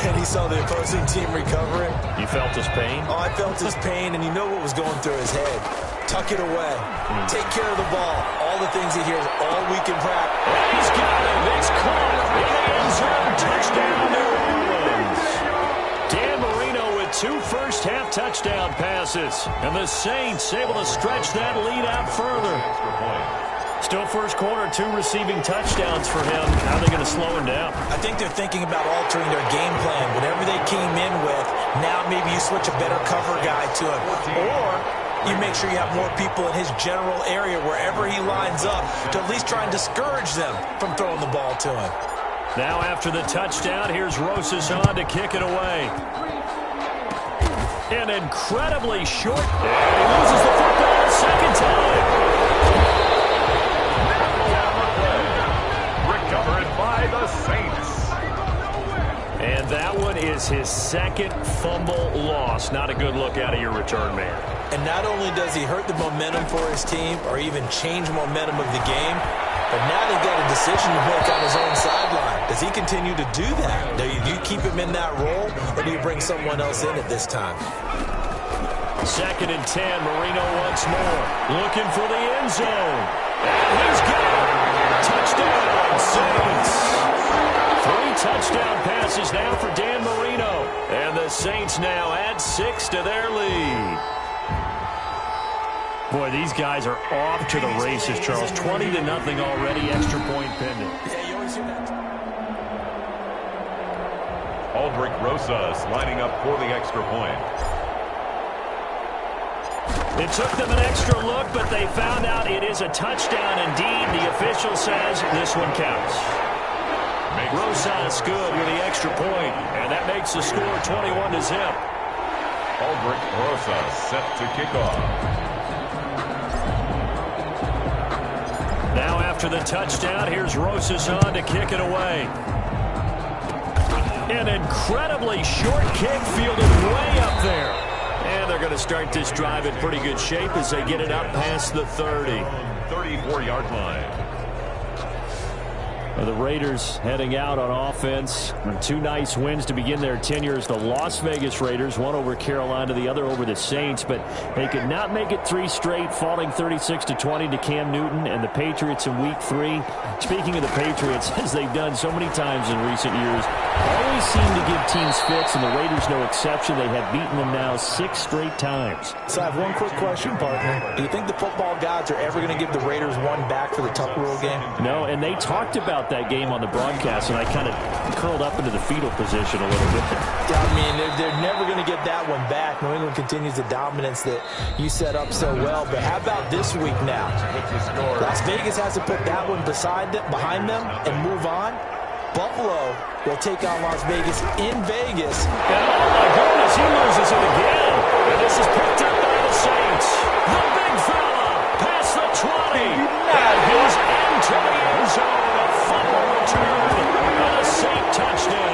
and he saw the opposing team recover it. You felt his pain? Oh, I felt his pain, and you know what was going through his head. Tuck it away. Take care of the ball. All the things he hears all week in practice. He's got it. It's caught. In the end zone. Touchdown, New Orleans. Dan Marino with 2 first-half touchdown passes. And the Saints able to stretch that lead out further. Still first quarter, 2 receiving touchdowns for him. How are they going to slow him down? I think they're thinking about altering their game plan. Whatever they came in with, now maybe you switch a better cover guy to him. Or you make sure you have more people in his general area wherever he lines up to at least try and discourage them from throwing the ball to him. Now after the touchdown, here's Rosas on to kick it away. An incredibly short. And he loses the football a second time. Recovered by the Saints. And that one is his second fumble loss. Not a good look out of your return man. And not only does he hurt the momentum for his team or even change momentum of the game, but now they've got a decision to make on his own sideline. Does he continue to do that? Do you keep him in that role, or do you bring someone else in at this time? 2nd and 10, Marino once more. Looking for the end zone. And he's got it. Touchdown, Saints. 3 touchdown passes now for Dan Marino. And the Saints now add 6 to their lead. Boy, these guys are off to the races, Charles. 20-0 already, extra point pending. Yeah, you always hear that. Aldrich Rosas lining up for the extra point. It took them an extra look, but they found out it is a touchdown indeed. The official says this one counts. Rosas good with the extra point, and that makes the score 21-0. Aldrich Rosas set to kick off. Now after the touchdown, here's Rosas on to kick it away. An incredibly short kick fielded way up there. And they're going to start this drive in pretty good shape as they get it up past the 30. 34-yard line. The Raiders heading out on offense. 2 nice wins to begin their tenure as the Las Vegas Raiders. One over Carolina, the other over the Saints. But they could not make it 3 straight, falling 36-20 to Cam Newton and the Patriots in Week 3. Speaking of the Patriots, as they've done so many times in recent years, always seem to give teams fits, and the Raiders no exception. They have beaten them now 6 straight times. So I have one quick question, partner. Do you think the football gods are ever going to give the Raiders one back for the Tuck Rule game? No, and they talked about that game on the broadcast, and I kind of curled up into the fetal position a little bit. I mean, they're never going to get that one back. New England continues the dominance that you set up so well. But how about this week now? Las Vegas has to put that one behind them and move on. Buffalo will take on Las Vegas in Vegas. And oh my goodness, he loses it again. And this is picked up by the Saints. The big fella past the 20. And he's into the end zone. A fumble return. And a Saint touchdown.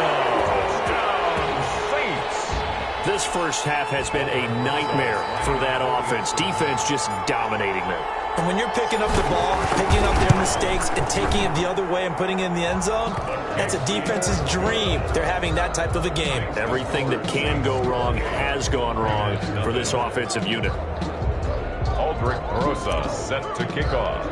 half has been a nightmare for that offense. Defense just dominating them. And when you're picking up the ball, picking up their mistakes, and taking it the other way and putting it in the end zone, that's a defense's dream. They're having that type of a game. Everything that can go wrong has gone wrong for this offensive unit. Aldrich Rosa set to kick off.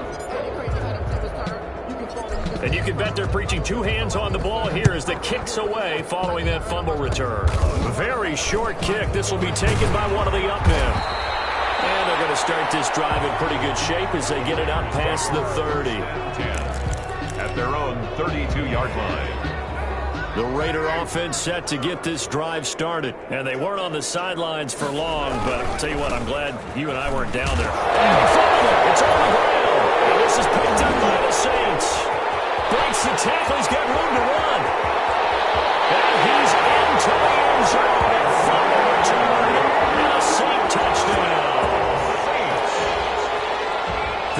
And you can bet they're preaching two hands on the ball here as the kick's away following that fumble return. Very short kick. This will be taken by one of the up men. And they're going to start this drive in pretty good shape as they get it up past the 30. 10 at their own 32-yard line. The Raider offense set to get this drive started. And they weren't on the sidelines for long, but I'll tell you what, I'm glad you and I weren't down there. It's on the ground. And this is picked up by the Saints. Breaks the tackle. He's got room to run. And he's into the end zone. And fumble return. And a Saint touchdown.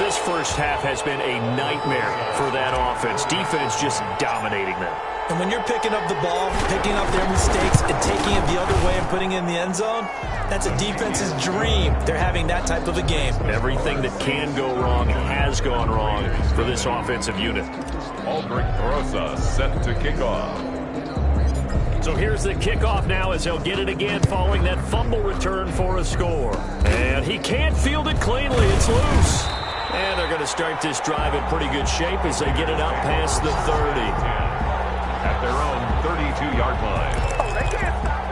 This first half has been a nightmare for that offense. Defense just dominating them. And when you're picking up the ball, picking up their mistakes, and taking it the other way and putting it in the end zone, that's a defense's dream. They're having that type of a game. Everything that can go wrong has gone wrong for this offensive unit. Aldrich Rosa set to kick off. So here's the kickoff now as they'll get it again following that fumble return for a score. And he can't field it cleanly. It's loose. And they're going to start this drive in pretty good shape as they get it up past the 30. At their own 32-yard line.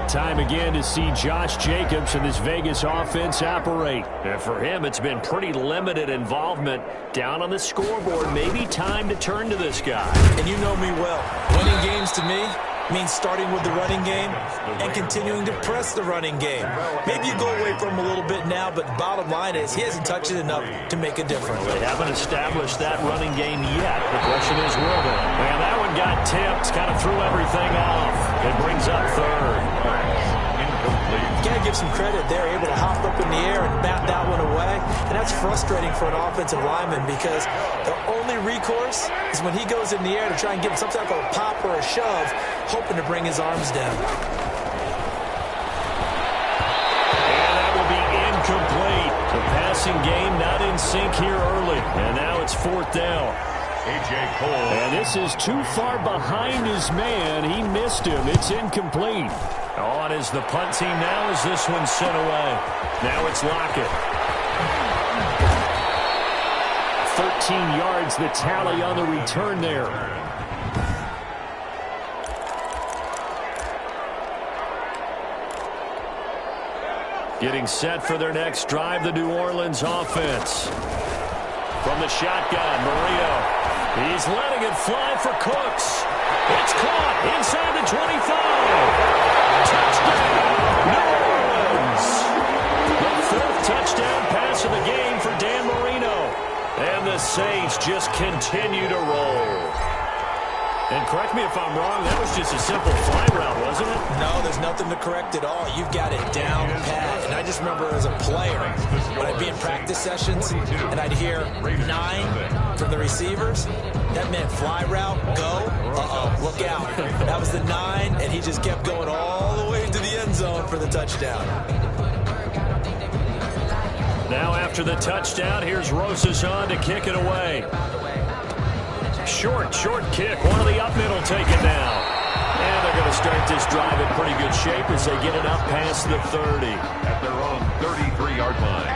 Time again to see Josh Jacobs and this Vegas offense operate. And for him, it's been pretty limited involvement down on the scoreboard. Maybe time to turn to this guy. And you know me well. Winning games to me means starting with the running game and continuing to press the running game. Maybe you go away from him a little bit now, but the bottom line is he hasn't touched it enough to make a difference. They haven't established that running game yet. The question is, will they? And that one got tipped, kind of threw everything off. It brings up third. You got to give some credit. They're able to hop up in the air and bat that one away. And that's frustrating for an offensive lineman because the only recourse is when he goes in the air to try and give some type of a pop or a shove, hoping to bring his arms down. And that will be incomplete. The passing game not in sync here early. And now it's fourth down. A.J. Cole. And this is too far behind his man. He missed him. It's incomplete. On is the punt team now as this one's sent away. Now it's Lockett. 13 yards the tally on the return there. Getting set for their next drive, the New Orleans offense. From the shotgun, Marino. He's letting it fly for Cooks. It's caught inside the 25. Touchdown, New Orleans. The fourth touchdown pass of the game for Dan Marino. And the Saints just continue to roll. And correct me if I'm wrong, that was just a simple fly route, wasn't it? No, there's nothing to correct at all. You've got it down pat. And I just remember as a player, when I'd be in practice sessions and I'd hear 9 from the receivers, that meant fly route, go, look out. That was the 9, and he just kept going all the way to the end zone for the touchdown. Now after the touchdown, here's Rosas on to kick it away. Short kick. One of the up middle take it down. And they're going to start this drive in pretty good shape as they get it up past the 30. At their own 33-yard line.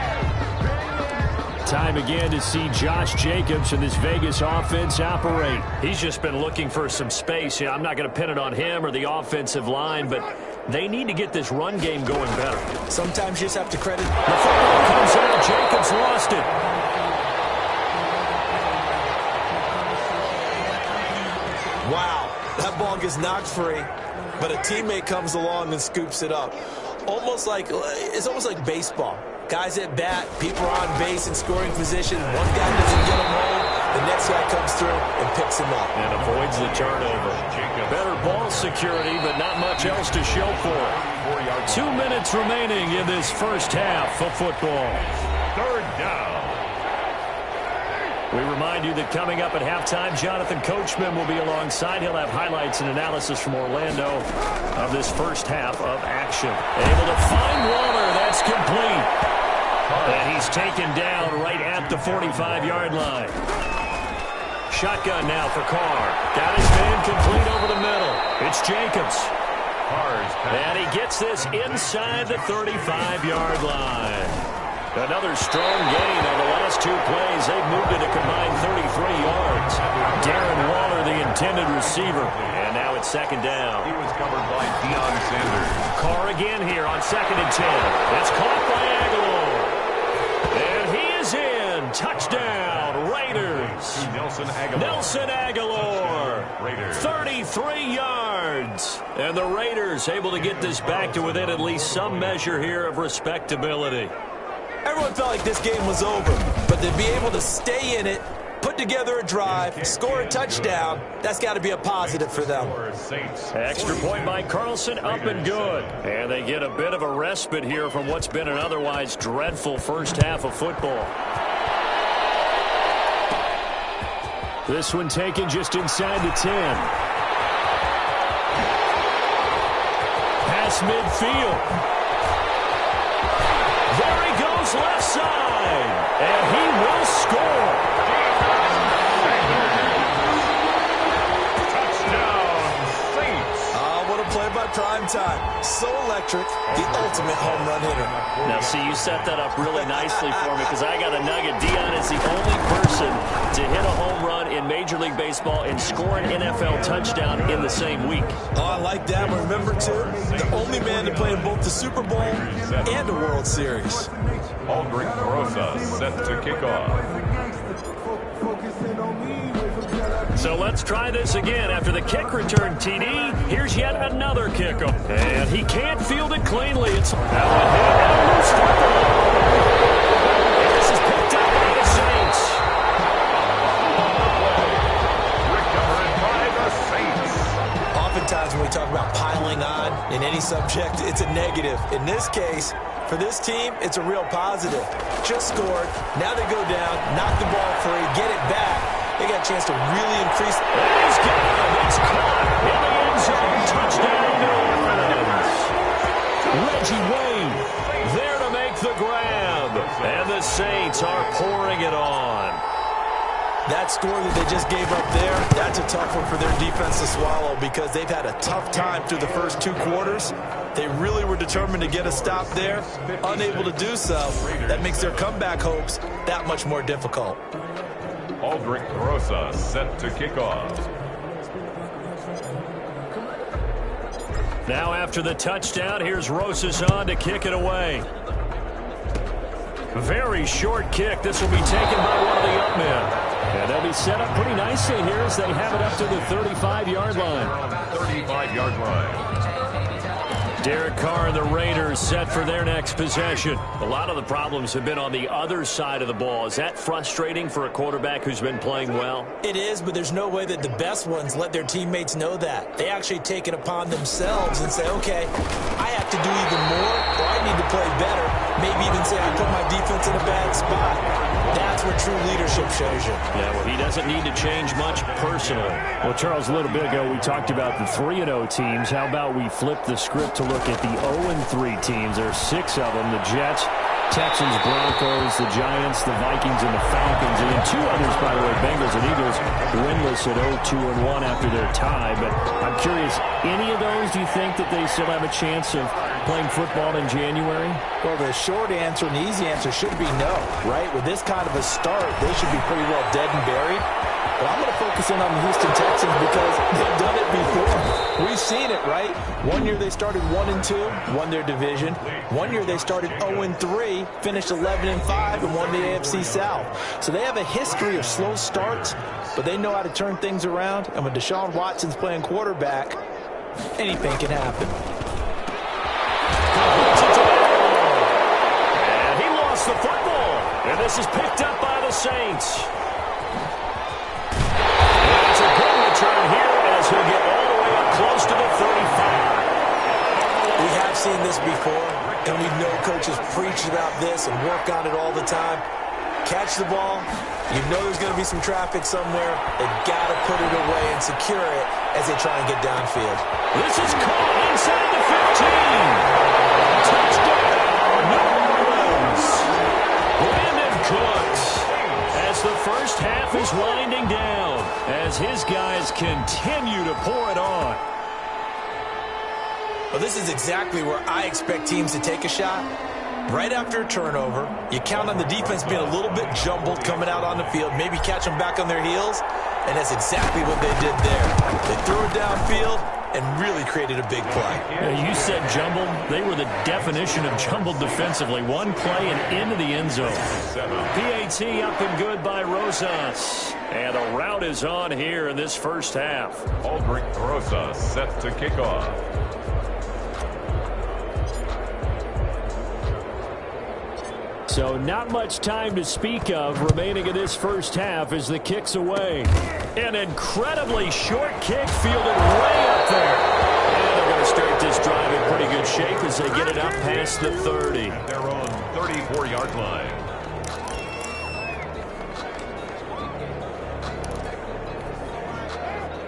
Time again to see Josh Jacobs and this Vegas offense operate. He's just been looking for some space. I'm not going to pin it on him or the offensive line, but they need to get this run game going better. Sometimes you just have to credit. The football comes out. Jacobs lost it. Wow, that ball gets knocked free, but a teammate comes along and scoops it up. It's almost like baseball. Guys at bat, people are on base in scoring position. One guy doesn't get him home, the next guy comes through and picks him up. And avoids the turnover. Better ball security, but not much else to show for it. 2 minutes remaining in this first half of football. Third down. We remind you that coming up at halftime, Jonathan Coachman will be alongside. He'll have highlights and analysis from Orlando of this first half of action. Able to find Waller. That's complete. And he's taken down right at the 45-yard line. Shotgun now for Carr. Got his man complete over the middle. It's Jacobs. And he gets this inside the 35-yard line. Another strong gain on the last two plays. They've moved it a combined 33 yards. Darren Waller, the intended receiver. And now it's second down. He was covered by Deion Sanders. Carr again here on 2nd and 10. It's caught by Aguilar. And he is in. Touchdown, Raiders. Nelson Aguilar. Raiders. 33 yards. And the Raiders able to get this back to within at least some measure here of respectability. Everyone felt like this game was over, but to be able to stay in it, put together a drive, score a touchdown, that's got to be a positive for them. Extra point by Carlson, up and good. And they get a bit of a respite here from what's been an otherwise dreadful first half of football. This one taken just inside the 10. Pass midfield. Left side, and he will score. Touchdown, Saints. What a play by Primetime. So electric, the ultimate home run hitter. Now, see, you set that up really nicely for me because I got a nugget. Deion is the only person to hit a home run in Major League Baseball and score an NFL touchdown in the same week. Oh, I like that. But remember, too, the only man to play in both the Super Bowl and the World Series. Aldrich Rosa set to kick off. So let's try this again. After the kick return TD, here's yet another kickoff. And he can't field it cleanly. It's that one hit and a loose football. And this is picked up by the Saints. Recovered by the Saints. Oftentimes when we talk about piling on in any subject, it's a negative. In this case, for this team, it's a real positive. Just scored. Now they go down, knock the ball free, get it back. They got a chance to really increase. He's got it. It's caught in the end zone. Touchdown, New Orleans. Reggie Wayne there to make the grab. And the Saints are pouring it on. That score that they just gave up there, that's a tough one for their defense to swallow because they've had a tough time through the first two quarters. They really were determined to get a stop there, unable to do so. That makes their comeback hopes that much more difficult. Aldrich Rosa set to kick off. Now after the touchdown, here's Rosas on to kick it away. Very short kick. This will be taken by one of the up men. And they'll be set up pretty nicely here as they have it up to the 35-yard line. 35-yard line. Derek Carr and the Raiders set for their next possession. A lot of the problems have been on the other side of the ball. Is that frustrating for a quarterback who's been playing well? It is, but there's no way that the best ones let their teammates know that. They actually take it upon themselves and say, okay, I have to do even more, or I need to play better. Maybe even say I put my defense in a bad spot. That's what true leadership shows you. Yeah, well, he doesn't need to change much personally. Well, Charles, a little bit ago we talked about the 3-0 teams. How about we flip the script to look at the 0-3 teams? There are 6 of them. The Jets, Texans, Broncos, the Giants, the Vikings, and the Falcons. And then 2 others, by the way, Bengals and Eagles, winless at 0-2-1 after their tie. But I'm curious, any of those, do you think that they still have a chance of playing football in January? Well, the short answer and the easy answer should be no, right? With this kind of a start, they should be pretty well dead and buried. But I'm going to focus in on the Houston Texans because they've done it before. We've seen it, right? One year they started 1-2, won their division. One year they started 0-3, finished 11-5, and won the AFC South. So they have a history of slow starts, but they know how to turn things around. And when Deshaun Watson's playing quarterback, anything can happen. And he lost the football. And this is picked up by the Saints. It's a good return here as he'll get all the way up close to the 35. We have seen this before, and we know coaches preach about this and work on it all the time. catch the ball, you know there's going to be some traffic somewhere. They've got to put it away and secure it as they try and get downfield. This is caught inside the 15. Touchdown, New Orleans. Brandon Cooks, as the first half is winding down, as his guys continue to pour it on. Well, this is exactly where I expect teams to take a shot. Right after a turnover, you count on the defense being a little bit jumbled coming out on the field, maybe catch them back on their heels, and that's exactly what they did there. They threw it downfield and really created a big play. Yeah, you said jumbled. They were the definition of jumbled defensively. One play and into the end zone. PAT up and good by Rosas. And a rout is on here in this first half. Aldrich Rosas set to kick off. So not much time to speak of remaining in this first half as the kick's away. An incredibly short kick fielded way up there. And they're going to start this drive in pretty good shape as they get it up past the 30. At their own 34-yard line.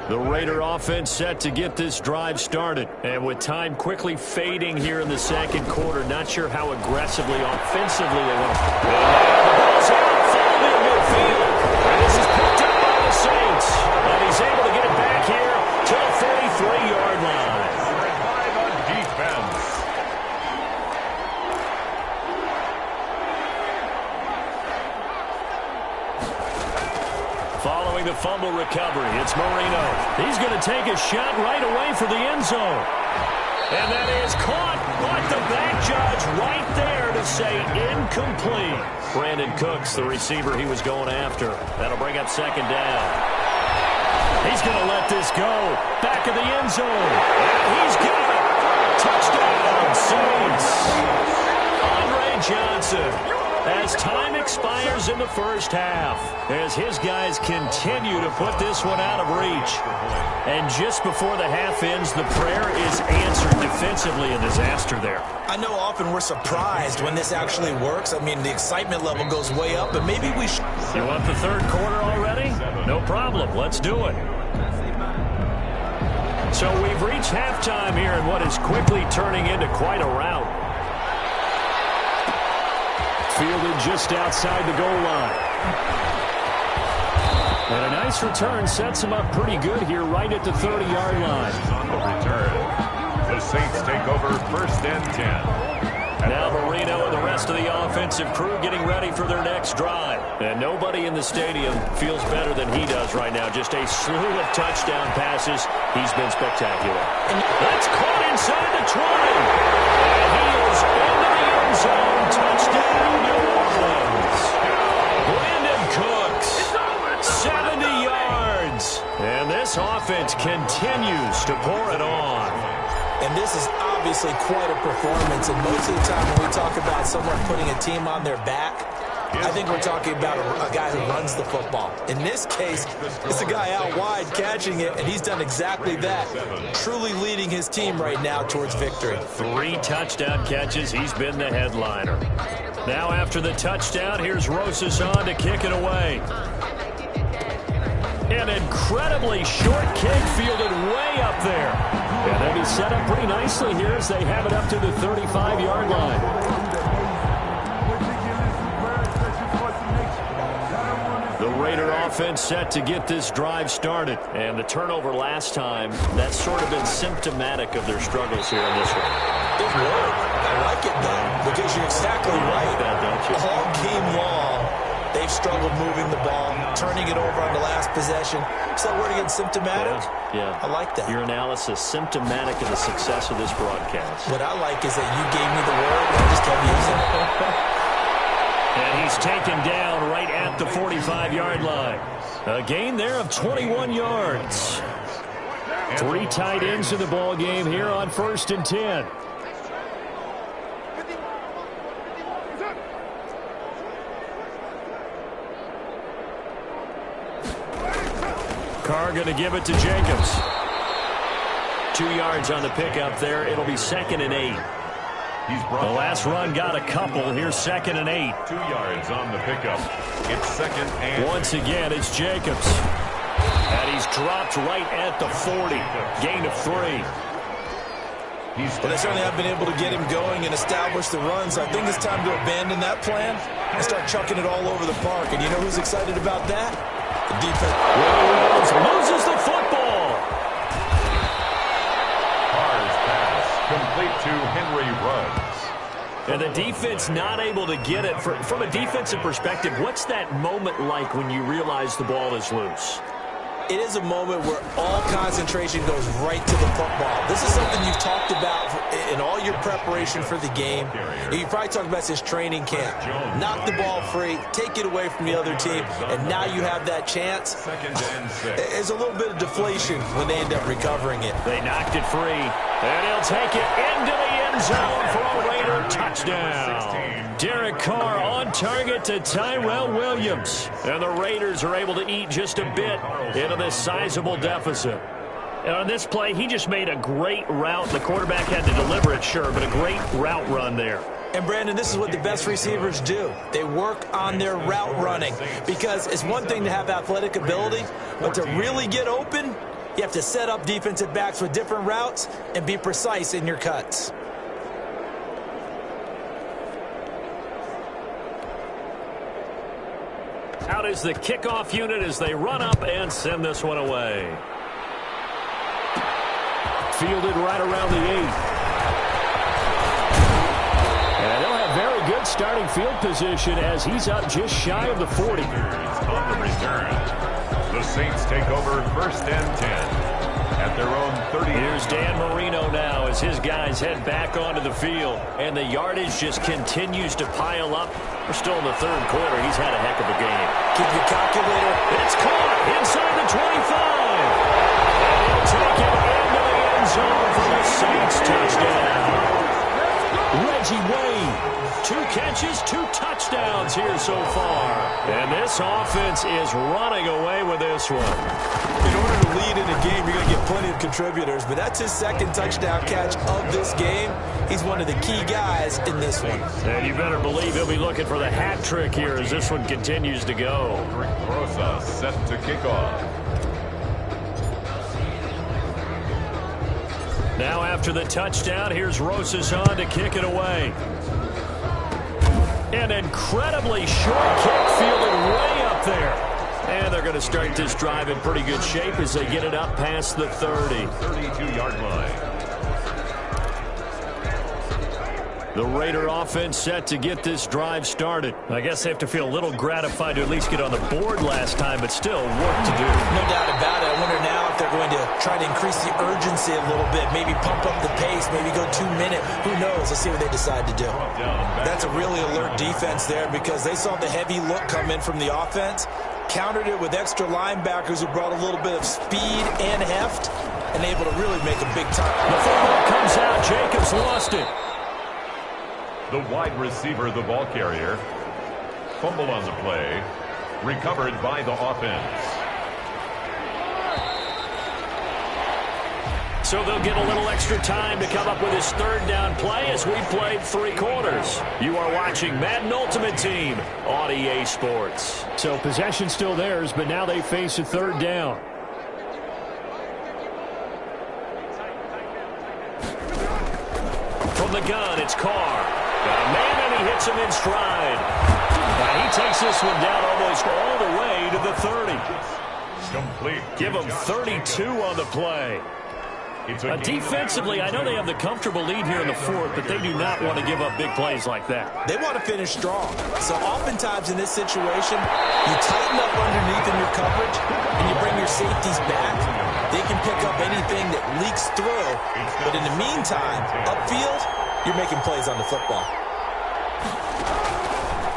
The Raider offense set to get this drive started. And with time quickly fading here in the second quarter, not sure how aggressively, offensively they want to. And the ball's out, fouled in midfield. And this is picked up by the Saints. And he's able to get it back here to the 43-yard line. 5 on defense. Following the fumble recovery, it's Marino. He's going to take a shot right away for the end zone. And that is caught, but the back judge right there to say incomplete. Brandon Cooks, the receiver he was going after. That'll bring up second down. He's going to let this go. Back of the end zone. And he's got it. Touchdown, Saints. Andre Johnson. As time expires in the first half, as his guys continue to put this one out of reach. And just before the half ends, the prayer is answered defensively. A disaster there. I know often we're surprised when this actually works. I mean, the excitement level goes way up, but maybe we should. You want the third quarter already? No problem. Let's do it. So we've reached halftime here in what is quickly turning into quite a rout. Fielded just outside the goal line. And a nice return sets him up pretty good here right at the 30-yard line. On the return, the Saints take over first and 10. Now Marino and the rest of the offensive crew getting ready for their next drive. And nobody in the stadium feels better than he does right now. Just a slew of touchdown passes. He's been spectacular. That's caught inside the 20. And he is into the end zone. Touchdown, New Orleans. Brandon Cooks, 70 yards. And this offense continues to pour it on. And this is obviously quite a performance. And most of the time when we talk about someone putting a team on their back, I think we're talking about a guy who runs the football. In this case, it's a guy out wide catching it, and he's done exactly that, truly leading his team right now towards victory. 3 touchdown catches. He's been the headliner. Now after the touchdown, here's Rosas on to kick it away. An incredibly short kick fielded way up there. And they'll be set up pretty nicely here as they have it up to the 35-yard line. The Raider offense set to get this drive started. And the turnover last time, that's sort of been symptomatic of their struggles here in this one. It worked. I like it, though, because you're exactly right. All game long, they've struggled moving the ball, turning it over on the last possession. Is that word again, symptomatic? Yeah. I like that. Your analysis, symptomatic of the success of this broadcast. What I like is that you gave me the word, and I just kept using it. And he's taken down right at the 45-yard line. A gain there of 21 yards. 3 tight ends in the ball game here on 1st and 10. Carr going to give it to Jacobs. 2 yards on the pickup there. It'll be 2nd and 8. The last run got a couple. Here's 2nd and 8. 2 yards on the pickup. It's 2nd and... Once again, it's Jacobs. And he's dropped right at the 40. Gain of 3. Well, they certainly have been able to get him going and establish the runs. I think it's time to abandon that plan and start chucking it all over the park. And you know who's excited about that? The defense. Williams loses the football. Carr's pass complete to Henry Ruggs. And the defense not able to get it. From a defensive perspective, what's that moment like when you realize the ball is loose? It is a moment where all concentration goes right to the football. This is something you've talked about in all your preparation for the game. You probably talked about since training camp. Knock the ball free, take it away from the other team, and now you have that chance. There's a little bit of deflation when they end up recovering it. They knocked it free, and he'll take it into the end zone for a Raider touchdown. Derek Carr on target to Tyrell Williams. And the Raiders are able to eat just a bit into this sizable deficit. And on this play, he just made a great route. The quarterback had to deliver it, sure, but a great route run there. And, Brandon, this is what the best receivers do. They work on their route running because it's one thing to have athletic ability, but to really get open, you have to set up defensive backs with different routes and be precise in your cuts. Out is the kickoff unit as they run up and send this one away. Fielded right around the 8. And they'll have very good starting field position as he's up just shy of the 40. On the return, the Saints take over 1st and 10. At their own 30. Here's Dan Marino now as his guys head back onto the field. And the yardage just continues to pile up. We're still in the 3rd quarter. He's had a heck of a game. Keep your calculator. It's caught inside the 25. And he'll take it into the end zone for the Saints touchdown. Reggie Wayne. 2 catches, 2 touchdowns here so far. And this offense is running away with this one. In order to lead in a game, you're going to get plenty of contributors, but that's his 2nd touchdown catch of this game. He's one of the key guys in this one. And you better believe he'll be looking for the hat trick here as this one continues to go. Rick Rosa set to kick off. Now after the touchdown, here's Rosas on to kick it away. An incredibly short kick fielded way up there. And they're going to start this drive in pretty good shape as they get it up past the 30. 32-yard line. The Raider offense set to get this drive started. I guess they have to feel a little gratified to at least get on the board last time, but still work to do. No doubt about it. I wonder now if they're going to try to increase the urgency a little bit, maybe pump up the pace, maybe go 2-minute. Who knows? Let's see what they decide to do. That's a really alert defense there because they saw the heavy look come in from the offense, countered it with extra linebackers who brought a little bit of speed and heft, and able to really make a big time. The football comes out. Jacobs lost it. The wide receiver, the ball carrier. Fumble on the play. Recovered by the offense. So they'll get a little extra time to come up with his 3rd down play as we played 3 quarters. You are watching Madden Ultimate Team on EA Sports. So possession still theirs, but now they face a 3rd down. From the gun, it's Carr. Got a man, and he hits him in stride. And he takes this one down almost all the way to the 30. Complete. Give him 32 on the play. Defensively, I know they have the comfortable lead here in the 4th, but they do not want to give up big plays like that. They want to finish strong. So oftentimes in this situation, you tighten up underneath in your coverage, and you bring your safeties back. They can pick up anything that leaks through. But in the meantime, upfield, you're making plays on the football.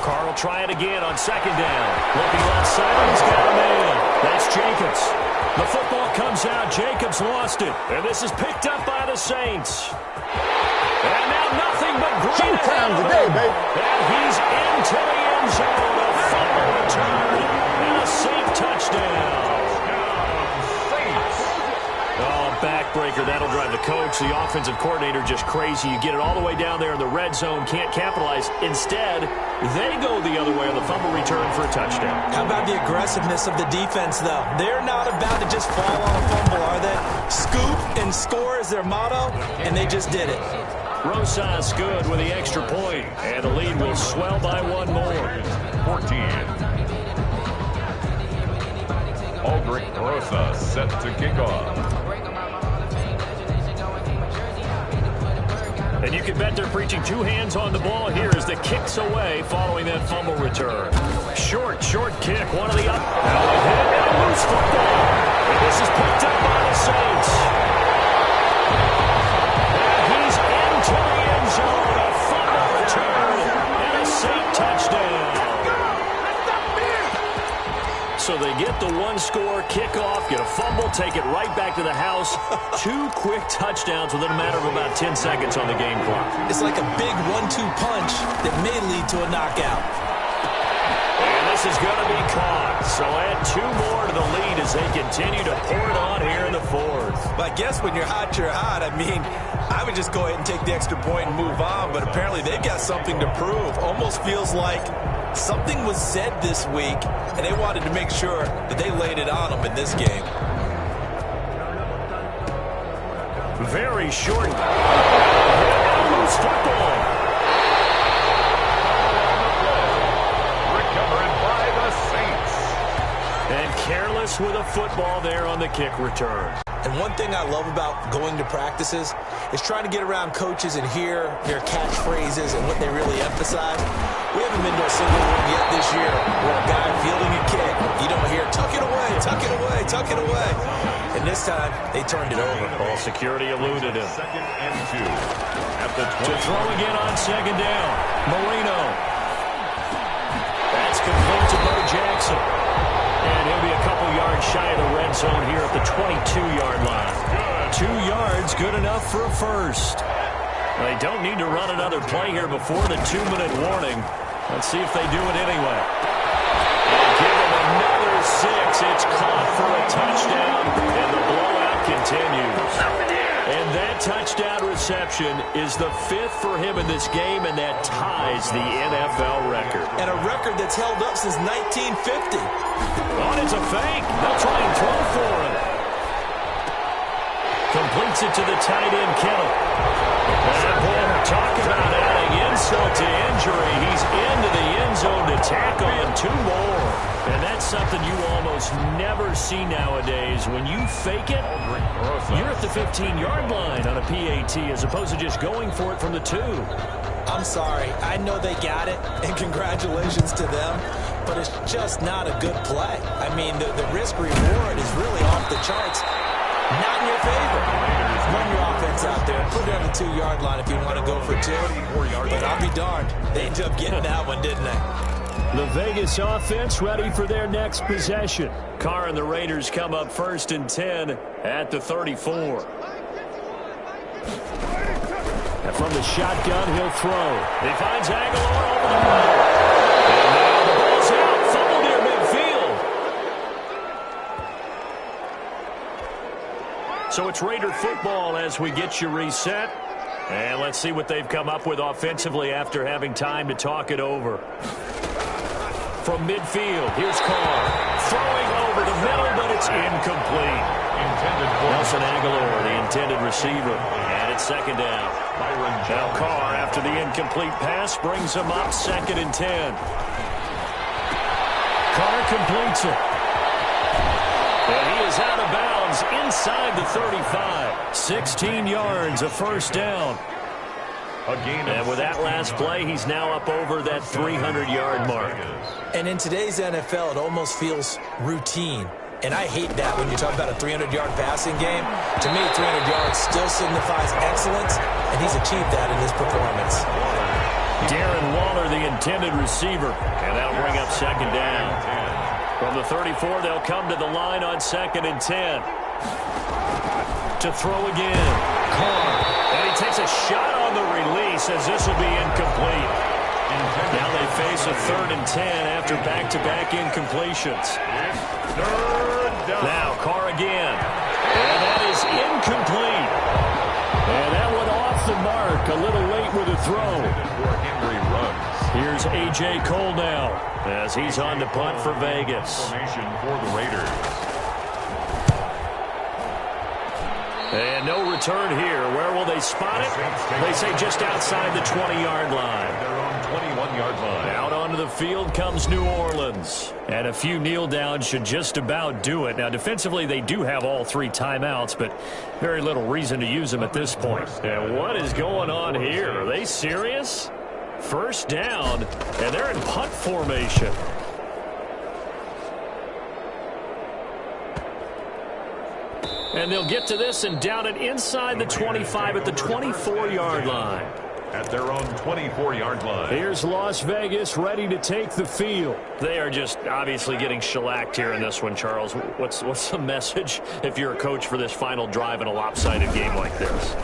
Carr will try it again on 2nd down. Looking left side, he's got a man. That's Jacobs. The football comes out. Jacobs lost it. And this is picked up by the Saints. And now nothing but green Showtime today, baby. And he's into the end zone. A fumble return and a safe touchdown. Oh, backbreaker Baker. That'll drive the coach, the offensive coordinator, just crazy. You get it all the way down there in the red zone, can't capitalize. Instead, they go the other way on the fumble return for a touchdown. How about the aggressiveness of the defense, though? They're not about to just fall on a fumble, are they? Scoop and score is their motto, and they just did it. Rosas good with the extra point, and the lead will swell by one more. 14. Aldrich Rosas set to kick off. And you can bet they're preaching two hands on the ball here as the kick's away following that fumble return. Short kick, one of the up. Now they hit and a loose football. And this is picked up by the Saints. And he's into the end zone. A fumble return and a Saint touchdown. So they get the one-score kickoff, get a fumble, take it right back to the house. Two quick touchdowns within a matter of about 10 seconds on the game clock. It's like a big 1-2 punch that may lead to a knockout. And this is going to be caught. So add two more to the lead as they continue to pour it on here in the fourth. But I guess when you're hot, you're hot. I mean, I would just go ahead and take the extra point and move on, but apparently they've got something to prove. Almost feels like something was said this week, and they wanted to make sure that they laid it on them in this game. Very short. Loose football. Recovered by the Saints. And careless with a football there on the kick return. And one thing I love about going to practices is trying to get around coaches and hear their catchphrases and what they really emphasize. We haven't been to a single one yet this year where a guy fielding a kick, you don't hear, tuck it away, tuck it away, tuck it away. And this time, they turned it over. Ball security eluded him. 2nd and 2. At the 20. To throw again on 2nd down. Marino. That's complete to Bo Jackson. And he'll be a couple yards shy of the red zone here at the 22-yard line. 2 yards, good enough for a first. They don't need to run another play here before the 2-minute warning. Let's see if they do it anyway. And give them another 6. It's caught for a touchdown, and the blowout continues. And that touchdown reception is the 5th for him in this game, and that ties the NFL record. And a record that's held up since 1950. Oh, it's a fake. They'll try and throw for him. Completes it to the tight end, Kittle. And boy, talk about adding insult to injury. He's into the end zone to tack on 2 more. And that's something you almost never see nowadays. When you fake it, you're at the 15-yard line on a PAT as opposed to just going for it from the 2. I'm sorry. I know they got it, and congratulations to them, but it's just not a good play. I mean, the risk-reward is really off the charts. Not in your favor. Run your offense out there. Put it on the 2-yard line if you want to go for 2. But I'll be darned. They ended up getting that one, didn't they? The Vegas offense ready for their next possession. Carr and the Raiders come up 1st and 10 at the 34. And from the shotgun, he'll throw. He finds Aguilar over the middle. And now the ball's out. Fumble near midfield. So it's Raider football as we get you reset. And let's see what they've come up with offensively after having time to talk it over. From midfield, here's Carr. Throwing over the middle, but it's incomplete. Nelson Aguilar, the intended receiver. And it's 2nd down. Now Carr, after the incomplete pass, brings him up 2nd and 10. Carr completes it. And he is out of bounds inside the 35. 16 yards, a 1st down. And with that last play, he's now up over that 300-yard mark. And in today's NFL, it almost feels routine. And I hate that when you talk about a 300-yard passing game. To me, 300 yards still signifies excellence, and he's achieved that in his performance. Darren Waller, the intended receiver, and that'll bring up 2nd down. From the 34, they'll come to the line on 2nd and 10. To throw again. Carr. And he takes a shot on the release as this will be incomplete. Now they face a 3rd and 10 after back-to-back incompletions. Now Carr again. And that is incomplete. And that one off the mark, a little late with a throw. Here's A.J. Cole now as he's on the punt for Vegas. Formation for the Raiders. And no return here. Where will they spot it? They say just outside the 20-yard line. Their own 21-yard line. Out onto the field comes New Orleans. And a few kneel downs should just about do it. Now, defensively, they do have all 3 timeouts, but very little reason to use them at this point. And what is going on here? Are they serious? First down, and they're in punt formation. And they'll get to this and down it inside the 25 at the 24-yard line. At their own 24-yard line. Here's Las Vegas ready to take the field. They are just obviously getting shellacked here in this one, Charles. What's the message if you're a coach for this final drive in a lopsided game like this?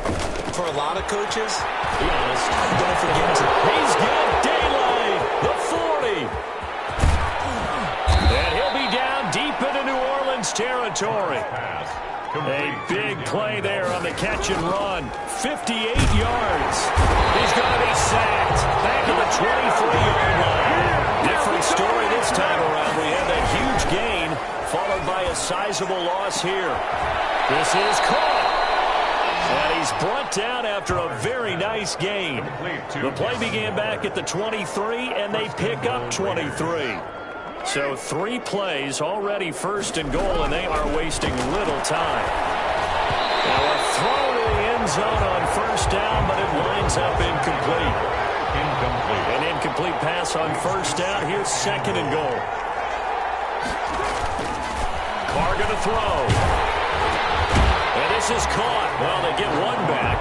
For a lot of coaches, be honest, don't forget to. He's got daylight, the 40. And he'll be down deep into New Orleans territory. A big play there on the catch and run. 58 yards. He's going to be sacked. Back at the 23-yard line. Different story this time around. We have that huge gain followed by a sizable loss here. This is caught. And he's brought down after a very nice gain. The play began back at the 23, and they pick up 23. So 3 plays already first and goal, and they are wasting little time. Now a throw to the end zone on first down, but it winds up incomplete. An incomplete pass on first down. Here's second and goal. Carr going to throw. And this is caught. Well, they get one back.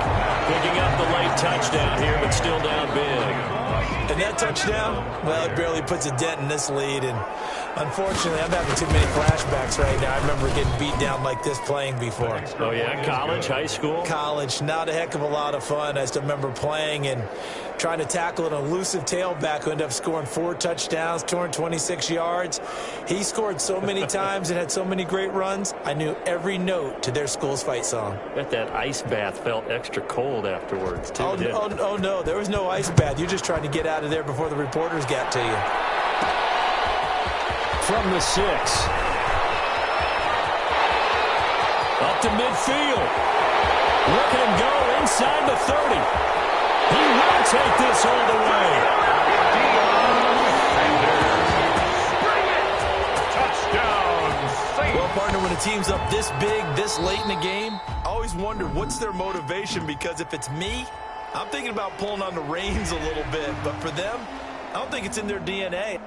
Picking up the late touchdown here, but still down big. And that touchdown, well, it barely puts a dent in this lead. And unfortunately, I'm having too many flashbacks right now. I remember getting beat down like this playing before. Oh, yeah? College, high school? College. Not a heck of a lot of fun. I still remember playing and trying to tackle an elusive tailback who ended up scoring 4 touchdowns, 226 yards. He scored so many times and had so many great runs. I knew every note to their school's fight song. Bet that ice bath felt extra cold afterwards, too. Oh, no. There was no ice bath. You're just trying to get out of there before the reporters got to you. From the 6. Up to midfield. Look at him go inside the 30. He will take this all the way. Touchdown. Well, partner, when a team's up this big, this late in the game, I always wonder what's their motivation, because if it's me, I'm thinking about pulling on the reins a little bit. But for them, I don't think it's in their DNA.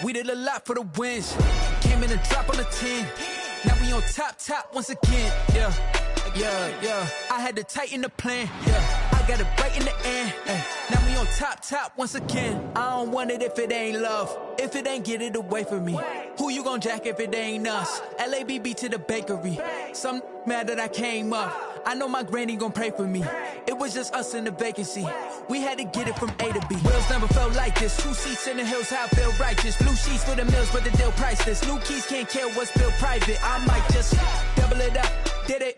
We did a lot for the wins. Came in and drop on the 10. Now we on top once again. Yeah. I had to tighten the plan. Yeah. I got it right in the end. Now we on top once again. I don't want it if it ain't love. If it ain't, get it away from me. Who you gon' jack if it ain't us? LABB to the bakery. Some mad that I came up. I know my granny gon' pray for me. It was just us in the vacancy. We had to get it from A to B. Wheels never felt like this. 2 seats in the hills, how I feel righteous. Blue sheets for the mills, but the deal priceless. New keys can't care what's built private. I might just double it up. Did it?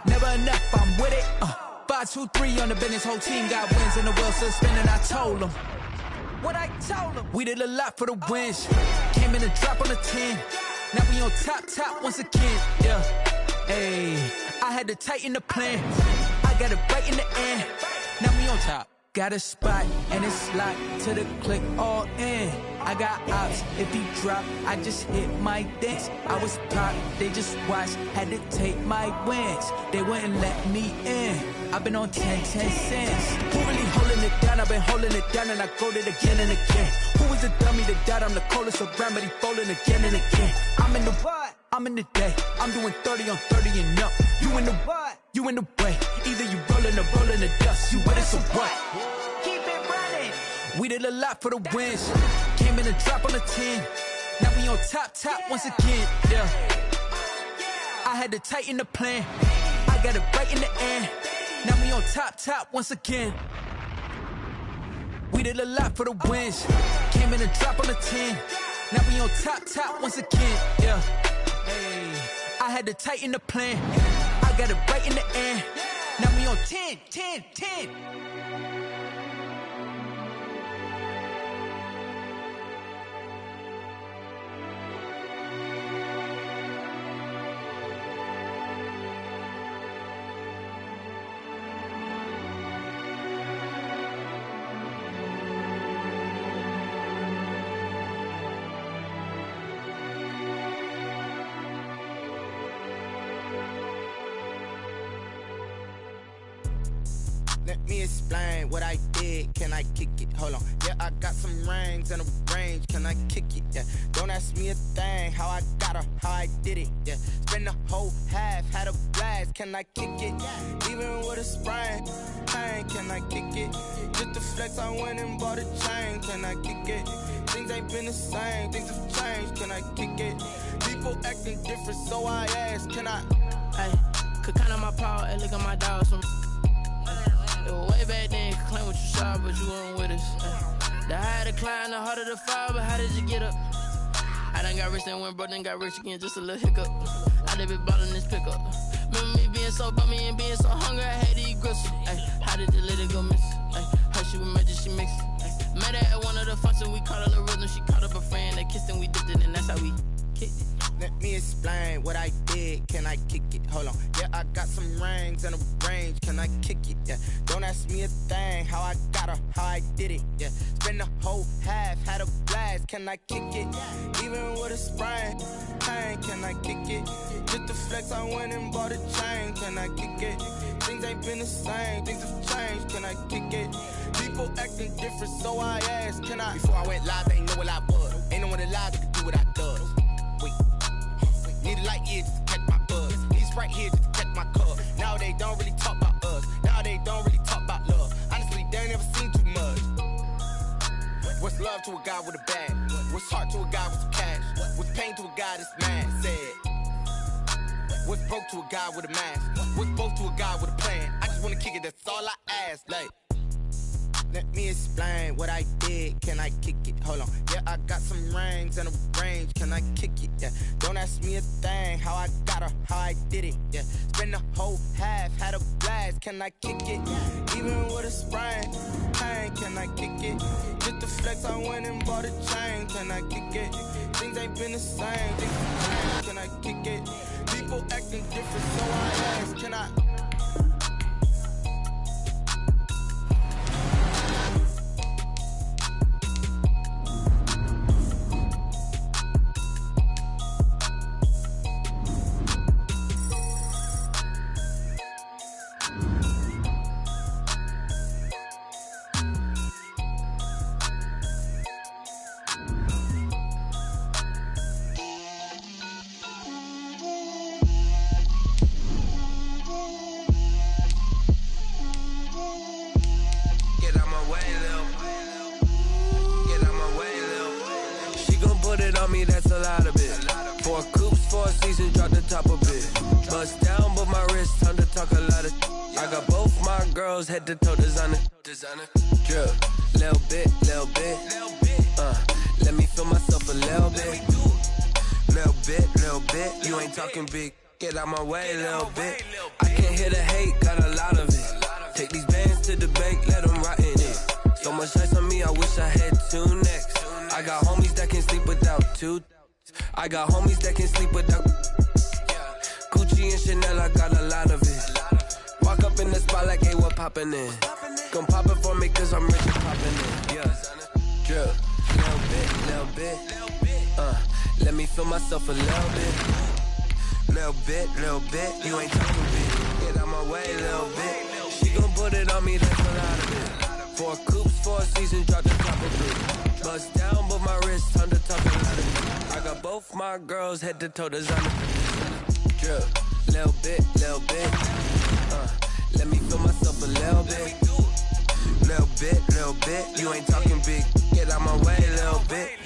Never enough, I'm with it. 5, 2, 3 on the business. Whole team got wins and the wheels still spinning. I told them what I told them. We did a lot for the wins. Came in and drop on the 10. Now we on top once again. Yeah. Hey, I had to tighten the plan. I got it right in the end. Now we on top. Got a spot and it's locked to the click all in. I got ops, if he drop, I just hit my dance. I was top, they just watched, had to take my wins. They wouldn't let me in. I've been on 10 cents. Who really holding it down? I've been holding it down and I go it again and again. Who was the dummy that died? I'm the coldest around, but he falling again and again. I'm in the what? I'm in the day. I'm doing 30 on 30 and up. You in the what? You in the way. Either you rolling or rolling the dust. You with it, so what? Keep it running. We did a lot for the wins. Came Came in a drop on a 10. Now we on top once again, yeah. I had to tighten the plan. I got it right in the end. Now we on top once again. We did a lot for the wins. Came in a drop on a 10. Now we on top once again, yeah. Hey, I had to tighten the plan. I got it right in the end. Now we on 10. Let me explain what I did. Can I kick it? Hold on. Yeah, I got some rings and a range. Can I kick it? Yeah. Don't ask me a thing. How I got her, how I did it. Yeah. Spend the whole half, had a blast. Can I kick it? Even with a sprain. Pain, can I kick it? Just to flex, I went and bought a chain. Can I kick it? Things ain't been the same. Things have changed. Can I kick it? People acting different, so I ask. Can I? Hey, could count on my power and look at my dogs from. It was way back then, you could claim what you saw, but you weren't with us. The higher the climb, the harder the fall, but how did you get up? I done got rich, then went broke, then got rich again, just a little hiccup. I done been ballin' this pickup. Remember me being so bummy and being so hungry, I had to eat gristle. Ay, how did the lady go miss? Ay, her she was magic, she mixed. Met her at one of the functions, we caught her a rhythm, she caught up a friend, they kissed and we dipped it, and that's how we kicked it. Let me explain what I did. Can I kick it? Hold on. Yeah, I got some rings and a range. Can I kick it? Yeah. Don't ask me a thing. How I got her, how I did it. Yeah. Spend the whole half, had a blast. Can I kick it? Even with a sprain. Pain, can I kick it? Just to flex, I went and bought a chain. Can I kick it? Things ain't been the same. Things have changed. Can I kick it? People acting different, so I asked. Can I? Before I went live, they ain't know what I was. Ain't no one alive that could do what I does. Need a light year just to catch my buzz. Need Sprite here just to catch my cup. Now they don't really talk about us. Now they don't really talk about love. Honestly, they ain't never seen too much. What's love to a guy with a bag? What's heart to a guy with some cash? What's pain to a guy that's mad? Said. What's broke to a guy with a mask? What's both to a guy with a plan? I just wanna kick it, that's all I ask. Like, let me explain what I did. Can I kick it? Hold on. Yeah, I got some rings and a range. Can I kick it? Yeah. Don't ask me a thing. How I got her, how I did it. Yeah. Spend the whole half, had a blast. Can I kick it? Even with a sprain. Pain, can I kick it? Just to flex, I went and bought a chain. Can I kick it? Things ain't been the same. Things have changed. Can I kick it? People acting different, so I ask. Can I? That's a lot of it. 4 coops, 4 seasons, drop the top of it. Bust down, but my wrist, time to talk a lot of. I got both my girls head to toe designer. Drip, little bit. Let me feel myself a little bit. Little bit. You ain't talking big. Get out my way, little bit. I can't hear the hate, got a lot of it. Take these bands to the bank, let them rot in it. So much ice on me, I wish I had 2 necks. I got homies that can sleep without 2. I got homies that can sleep without Gucci and Chanel, I got a lot of it. Walk up in the spot like, hey, what poppin' in? Gon' pop it for me cause I'm rich and poppin' in. Yeah, drip, little bit. Let me feel myself a little bit. Little bit. You ain't talking big. Get out my way, little bit. She gon' put it on me, that's a lot of it. 4 coops, 4 seasons, drop the top of it. Bust down, but my wrist, time to talk a lot of it. I got both my girls head to toe designer. Drip, little bit. Let me feel myself a little bit. Little bit. You ain't talking big. Get out my way, little bit.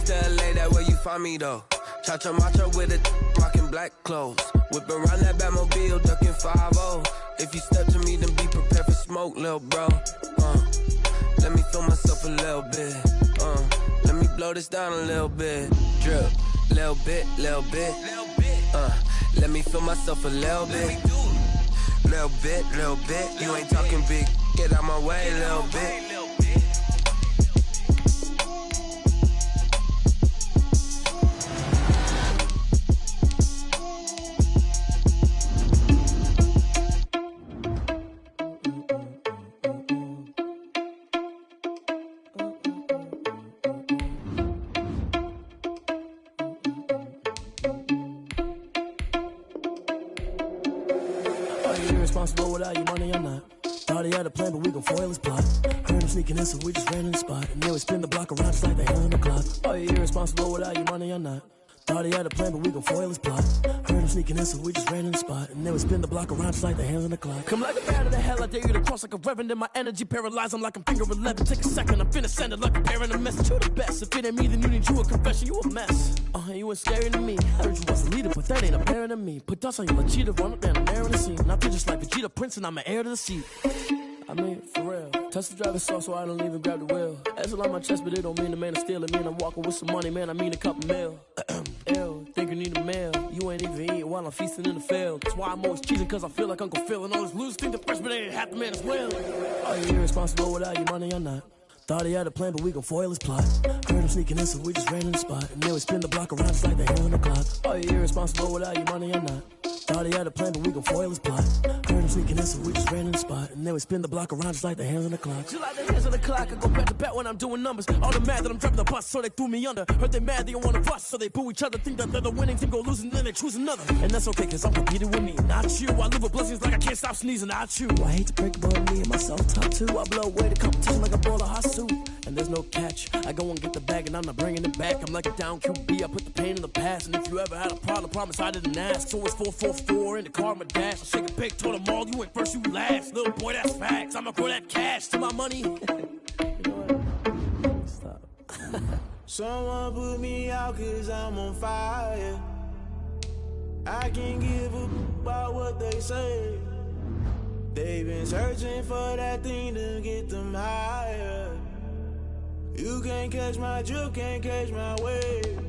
to LA, that where you find me though. Cha-cha macho with a rockin' black clothes. Whip around that Batmobile, ducking 5-0. If you step to me, then be prepared for smoke, lil' bro. Let me feel myself a little bit. Let me blow this down a little bit. Drip, little bit, little bit. Let me feel myself a little bit. Little bit, little bit. You ain't talking big. Get out my way, little bit. Responsible without your money or not. Thought he had a plan, but we gon' foil his plot. Heard him sneaking in, so we just ran in the spot. And then we spin the block around just like the hell in the clock. Are you irresponsible without your money or not? Thought he had a plan, but we gon' foil his plot. Heard him sneaking in, so we just ran in the spot. And then we spin the block around just like the hands on the clock. Come like a bat of the hell, I dare you to cross like a reverend. And my energy paralyzed, I'm like I'm finger 11. Take a second, I'm finna send it like a parent a message. You the best, if it ain't me, then you need you a confession. You a mess, you ain't scary to me. Heard you was a leader, but that ain't apparent to me. Put dust on you like cheetah, run up, man, I'm air in the scene. And I feel just like Vegeta Prince, and I'm an heir to the seat. I mean, for real. Touch the driver's sauce, so I don't even grab the wheel. That's on my chest, but it don't mean the man is stealing. Mean I'm walking with some money, man, I mean a couple mil. Ew, think you need a meal. You ain't even eating while I'm feasting in the field. That's why I'm always cheating, cause I feel like Uncle Phil. And all those losers think the freshman ain't half the man as well. Are you irresponsible without your money or not? Thought he had a plan, but we gon' foil his plot. Heard him sneaking in, so we just ran in the spot. And then we spin the block around just like the hell in the clock. Are you irresponsible without your money or not? Thought he had a plan, but we gon' foil his plot. Heard him sneaking in, so we just ran in the spot. And then we spin the block around just like the hands on the clock. Just like the hands on the clock, I go back to back when I'm doing numbers. All the mad that I'm driving the bus, so they threw me under. Heard they mad, they don't wanna bust, so they boo each other. Think that they're the winning team, go losing, then they choose another. And that's okay, cause I'm competing with me, not you. I live with blessings like I can't stop sneezing, not you. I hate to break it, but me and myself top two. I blow away the competition like a ball of hot soup. And there's no catch, I go and get the bag and I'm not bringing it back. I'm like a down QB, I put the pain in the past. And if you ever had a problem, promise I didn't ask. So it's 4-4-4 in the car, my dash. I shake a pig, told them all, you ain't first, you last. Little boy, that's facts, I'ma grow that cash to my money. You know what? Stop. Someone put me out cause I'm on fire. I can't give a about what they say. They've been searching for that thing to get them higher. You can't catch my drift, can't catch my wave.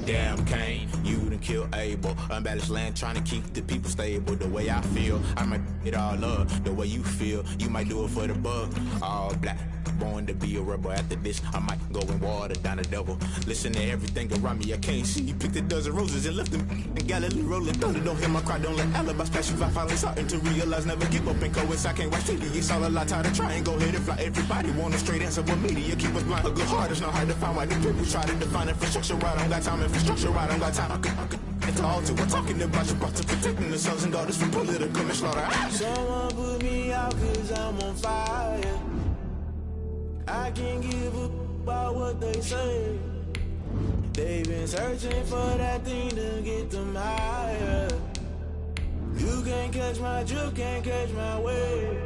Damn Kane, you done kill Abel. Unbalanced land trying to keep the people stable. The way I feel, I might it all up. The way you feel, you might do it for the buck. All black, born to be a rebel. After this, I might go and water down the devil. Listen to everything around me, I can't see. You picked a dozen roses and left them in Galilee rolling thunder. Don't hear my cry, don't let alibis pass you by. Finally starting to realize, never give up and coincide. Can't watch TV, it's all a lot. Tired of trying, go ahead and fly. Everybody want a straight answer, but media keep us blind. A good heart is not hard to find. Why the people try to define infrastructure right? I don't got time, infrastructure right, I don't got time. It's all to we're talking about you, about to protecting the sons and daughters from political manslaughter. Someone put me out cause I'm on fire. I can't give a about what they say. They've been searching for that thing to get them higher. You can't catch my drift, can't catch my wave.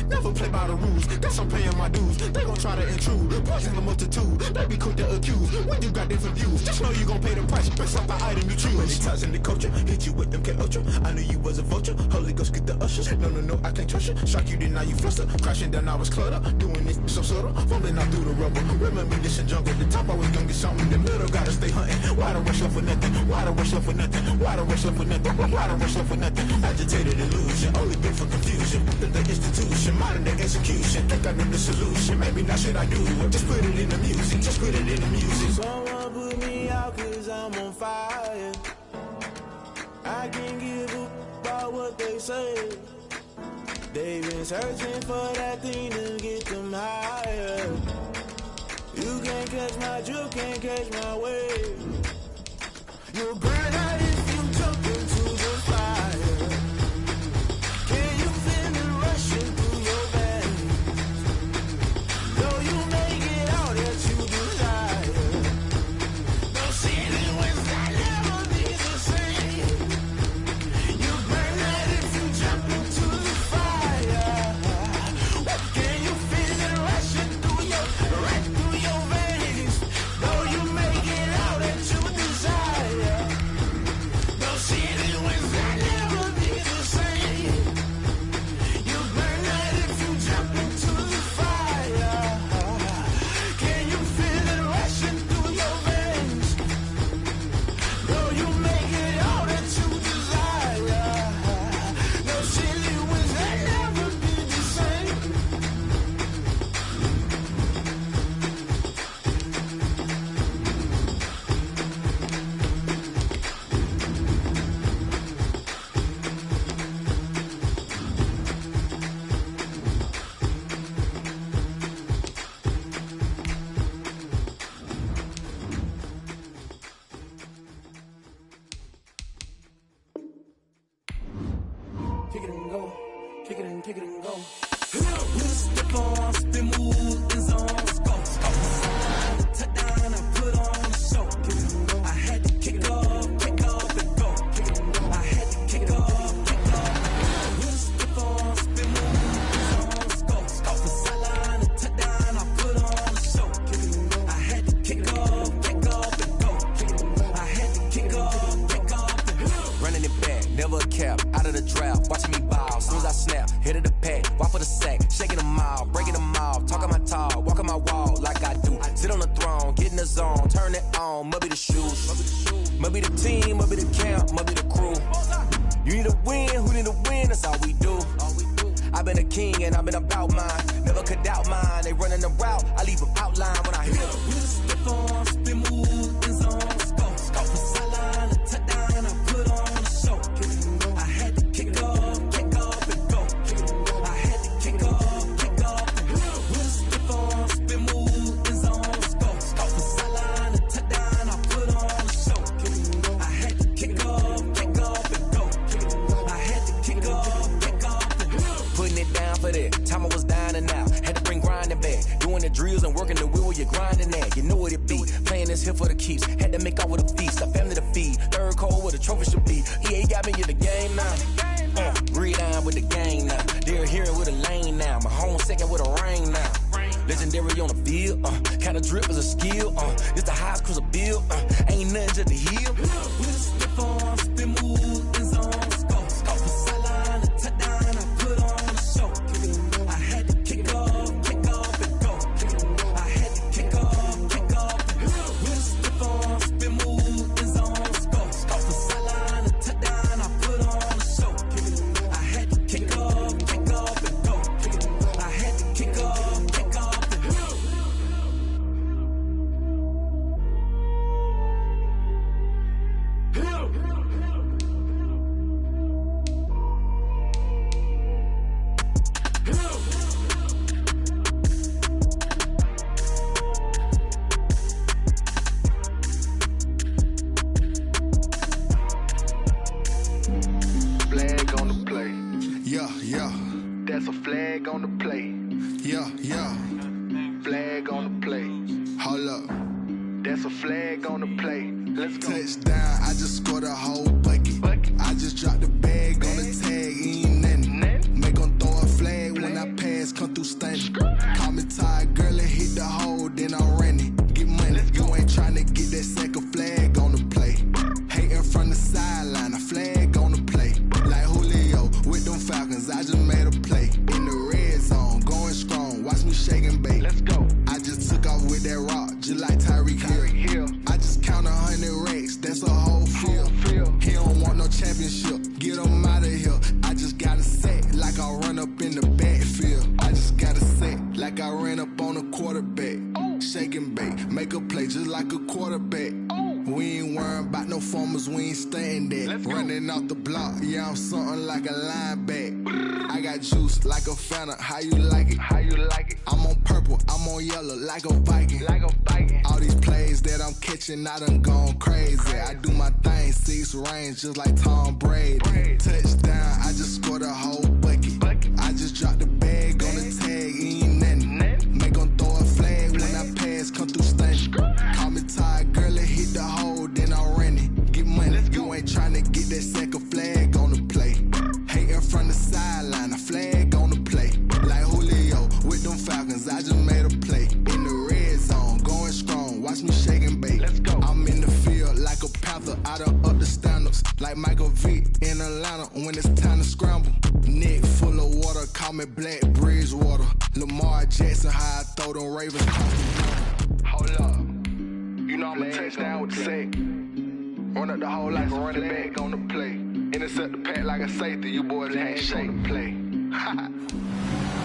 Never play by the rules, guess I'm paying my dues. They gon' try to intrude, poison the multitude. They be quick to accuse, when you got different views. Just know you gon' pay the price, based off the item you choose. Many times in the culture, hit you with them K-Ultra. I knew you was a vulture, Holy Ghost get the ushers. No, I can't trust you. Shock you, then now you fluster. Crashing down, I was cluttered. Doing this so subtle, fumbling out through the rubble. Remember this in jungle, the top I was gonna get something. The middle gotta stay hunting. Why the rush love for nothing? Why the rush love for nothing? Why the rush love for nothing? Why the rush love for nothing? Agitated illusion, only been for confusion. The institution, modern day execution. Think I know the solution, maybe not should I do it. Just put it in the music, just put it in the music. Someone put me out cause I'm on fire. I can't give a about what they say. They've been searching for that thing to get them higher. You can't catch my drift, can't catch my wave. You'll burn out if you jump into the fire. Can you feel it rushing through your veins? Though you may get all that you desire. No ceiling when that never be the same. You burn out if you jump into the fire. cap, out of the draft, watching me ball. Soon as I snap, hit of the pack, walk for the sack, shaking them all, breaking them all, talking my talk, walking my wall like I do. Sit on the throne, get in the zone, turn it on, must be the shoes, must be the team, must be the camp, must be the crew. You need a win, who need a win? That's all we do. I've been a king and I've been about mine. Never could doubt mine. They running the route, I leave them outline when I hit them. We just step on, spin, move, in zone, scope. Scope the sideline, a touchdown, I put on a show. I had to kick off and go. I had to kick off and go. We just step on, spin, move, in zone, scope. Scope the sideline, a touchdown, I put on a show. I had to kick off and go. I had to kick off and go. Putting it down for that. Time I was down and out. Had to bring grinding back. Doing the drills and working the wheel where you're grinding at. You know what it be. Playing this here for the keeps. Had to make out with a feast. A family to feed. Third cold where the trophy should be. EA got me in the game now. Breed on with the game now. They're hearing with a lane now. My home second with a rain now. Legendary on the field. Kind of drip is a skill. It's the highest cruiser bill. Ain't nothing just to heal. We just step on, spin, move, in zone, scope. Scope the sideline, a touchdown, I put on a show. I had to kick off and go. I had to kick off. We just step on, spin, move, in zone, scope. Scope the sideline, a touchdown, I put on a show. I had to kick off and go. I had to kick off and go. Flag on the play. Yeah, yeah. That's a flag on the play. Yeah, yeah. Flag on the play. Hold up. That's a flag on the play. Let's go. Touchdown, I just scored a whole bucket. I just dropped the bag on the tag, ain't nothing. Make 'em throw a flag when I pass, come through stunning. Call me tired, girl, and hit the hole, then I'm running. Get money, you ain't tryna get that second flag on the play. Hating from the sideline, a flag on the play. Like Julio with them Falcons, I just made a play. In the red zone, going strong, watch me shake and bake. Let's go. I just took off with that rock, just like Tyreek Hill. I just count 100 racks, that's a whole field. He don't want no championship, get him out of here. I just got a set, like I run up in the backfield. I just got a set, like I ran up on a quarterback. Shake and bake, make a play just like a quarterback. We ain't worrying about no formers, we ain't staying there. Running off the block, yeah, I'm something like a lineback. I got juice like a Fanta, how you like it? I'm on purple, I'm on yellow, like a Viking. All these plays that I'm catching, I done gone crazy. I do my thing, 6 range, just like Tom Brady. Touchdown, I just scored a whole bucket. I just dropped the bag on the tag, ain't nothing. Make 'em throw a flag when I pass, come through stunning. Call me tired, girl, and hit the hole, then I'm running. Get money, you ain't tryna get that second flag on the play. Hating from the sideline, a flag on the play. Like Julio with them Falcons, I just made a play. In the red zone, going strong, watch me shake and bake. Let's go. I'm in the field like a Panther, I done up the standards. Like Michael Vick in Atlanta when it's time to scramble. Neck full of water, call me Black Bridgewater. Lamar Jackson, how I throw them Ravens. Hold up. You know I'm a touchdown with the sack. Run up the hole like a running back on the play. Intercept the pack like a safety, you boys ain't shake play.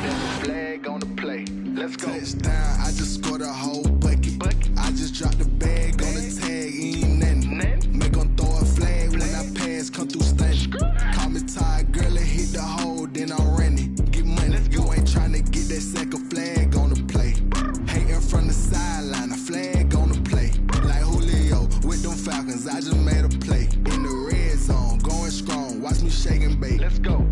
There's a flag on the play. Let's go. Touchdown, I just scored a whole bucket. I just dropped the bag on the tag, ain't nothing. Make 'em throw a flag when I pass, come through stunning. Call me tired, girl, and hit the hole, then I'm running. Get money, you ain't tryna get that second flag on the play. Hating from the sideline, a flag on the play. Like Julio with them Falcons, I just made a play. In the red zone, going strong, watch me shake and bake. Let's go.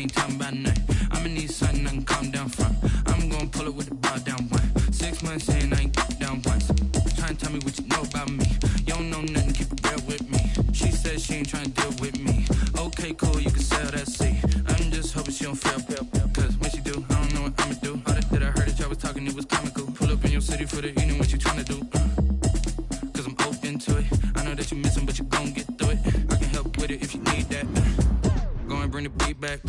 ain't talking about nothing. I'ma need something I can calm down from. I'm gonna pull it with the bar down one. 6 months in, I ain't down once. Trying to tell me what you know about me. You don't know nothing, keep it real with me. She said she ain't trying to deal with me. Okay, cool, you can sell that seat. I'm just hoping she don't fail. Cause when she do, I don't know what I'ma do. All that I heard that y'all was talking, it was comical. Pull up in your city for the evening, what you trying to do? Cause I'm open to it. I know that you missing, but you gon' get through it. I can help with it if you need that. Go and bring the beat back.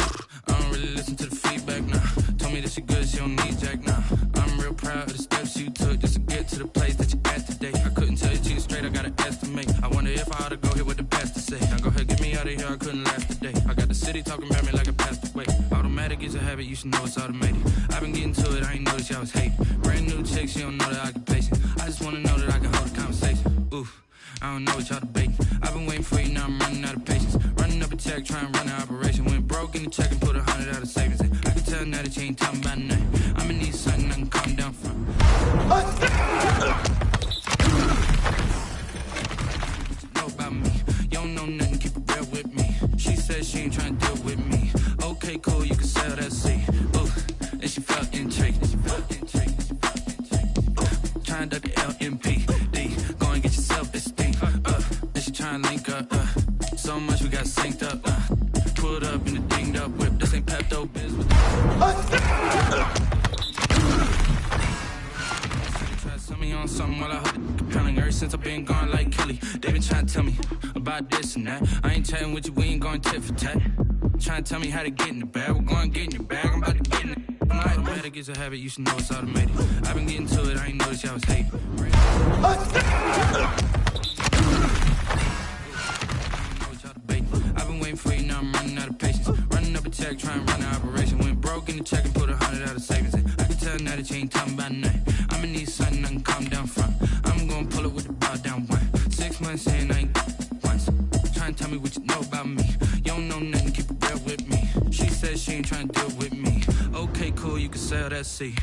I don't really listen to the feedback, nah. Told me that she good, she don't need jack, nah. I'm real proud of the steps you took just to get to the place that you at today. I couldn't tell you to you straight, I gotta estimate. I wonder if I ought to go here with the best to say. Now go ahead, get me out of here, I couldn't last today. I got the city talking about me like a passed away. Automatic is a habit, you should know it's automated. I've been getting to it, I ain't noticed y'all was hating. Brand new chick, she don't know the occupation. I just wanna know that I can hold a conversation. Oof, I don't know what y'all debating. I've been waiting for you, now I'm running out of patience. Running up a check, trying to run an operation. Went broke in the check and put 100 out of savings. I can tell now that you ain't talking about nothing. I'ma need something I can calm down from. Know about me, you don't know nothing, keep it real with me. She said she ain't trying to deal with me. Okay, cool, you can sell that seat. Ooh, and she felt intrigued. Trying to duck the LMPD. Go and get your self-esteem. And she trying to link up. So much we got synced up. Pulled up in the dinged up whip. This ain't Pepto Biz with Try to sell me on something while I hold it compelling. Ever since I've been gone like Kelly, they been trying to tell me about this and that. I ain't chatting with you, we ain't going tit for tat. Trying to tell me how to get in the bag. We're going to get in your bag, I'm about to get in it. Automatic is a habit, you should know it's automated. I've been getting to it, I ain't noticed y'all was hating. I've been waiting for you, now I'm running out of patience. Running up a check, trying to run an operation. Went broke in the check and put 100 out of savings. I can tell now that you ain't talking about nothing. I'ma need something I can calm down from. I'm gonna pull it with the bar down one. 6 months in, I ain't once. Trying to tell me what you know about me. You don't know nothing, keep it real with me. She said she ain't trying to deal with me. Okay, cool, you can sell that seat.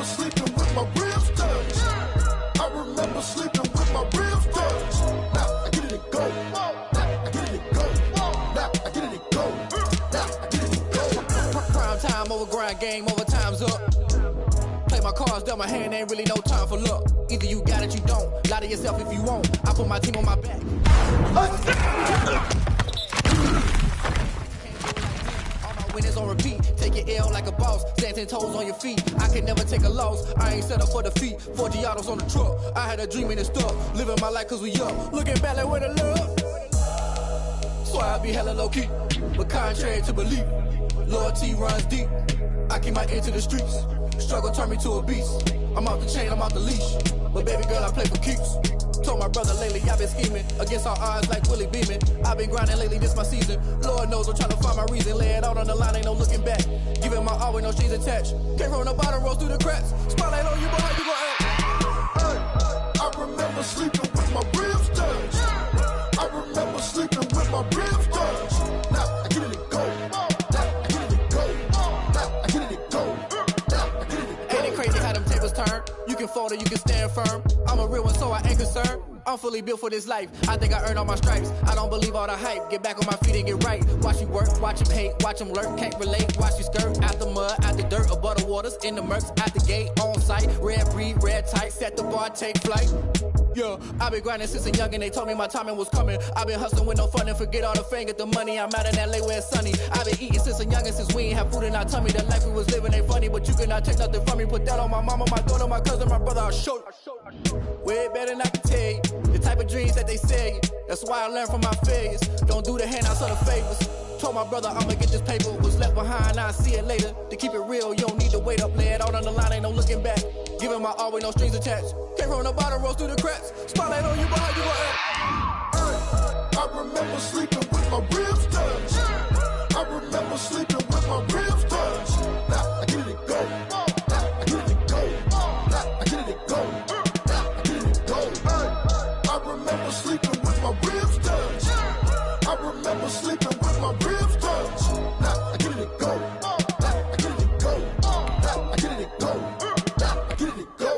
remember sleeping with my ribs touched. I remember sleeping with my ribs touched. Now I get it and go. Now I get it and go. Now I get it and go. Now I get it and go. Prime time over grind game, over time's up. Play my cards, dealt my hand, ain't really no time for luck. Either you got it, you don't. Lie to yourself if you won't. I put my team on my back. All my winners on repeat. Take your L like a boss. Stand 10 toes on your feet. I can never take a loss. I ain't set up for defeat. 4 Giottos on the truck. I had a dream in the stuff. Living my life cause we up. Looking back like where the love. So I be hella low key. But contrary to belief, loyalty runs deep. I keep my ear to the streets. Struggle turned me to a beast. I'm out the chain, I'm out the leash. But baby girl, I play for keeps. Told my brother lately, I've been scheming against all odds like Willie Beeman. I've been grinding lately, this my season. Lord knows I'm trying to find my reason. Lay it out on the line, ain't no looking back. Giving my all with no strings attached. Can't roll no bottom, rolls through the cracks. Spotlight on you, boy, how you gon' act? I remember sleeping with my ribs touched. I remember sleeping with my ribs touched. Now I get it and go. Now I get it and go. Now I get it and go. Now I get it and go. Ain't it crazy how them tables turn? You can fold or you can stand firm. I'm a real one, so I ain't concerned. I'm fully built for this life. I think I earned all my stripes. I don't believe all the hype. Get back on my feet and get right. Watch you work, watch him hate, watch him lurk. Can't relate, watch you skirt. Out the mud, out the dirt, above the waters, in the murks, out the gate, on site. Red breed, red tight, set the bar, take flight. Yeah, I've been grinding since a youngin'. They told me my timing was coming. I've been hustling with no fun and forget all the fame, get the money. I'm out in LA where it's sunny. I've been eating since a youngin', since we ain't have food in our tummy. The life we was living ain't funny, but you cannot take nothing from me. Put that on my mama, my daughter, my cousin, my brother. I'll show you. Way better than I can tell you. The type of dreams that they sell you. That's why I learned from my failures. Don't do the handouts or the favors. Told my brother I'ma get this paper. Was left behind, I'll see it later. To keep it real, you don't need to wait up. Lay it out on the line, ain't no looking back. Giving my all with no strings attached. Can't roll no bottom, rolls through the cracks. Spotlight on you, boy, how you gon' act? I remember sleeping with my ribs touched. I remember sleeping with my ribs touched. Now I get it and go. Now I get it and go. Now I get it and go. Now I get it and go. I remember sleeping with my ribs touched. I remember sleeping with my ribs touched. Now I get it and go. Now I get it and go. Now I get it and go. Now I get it and go.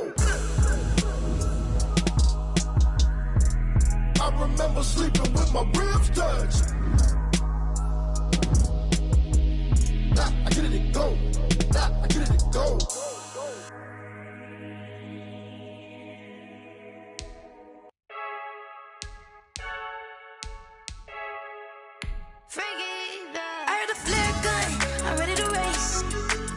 I remember sleeping with my ribs touched. Now I get it and go. Now I get it and go. I heard the flare gun, I'm ready to race.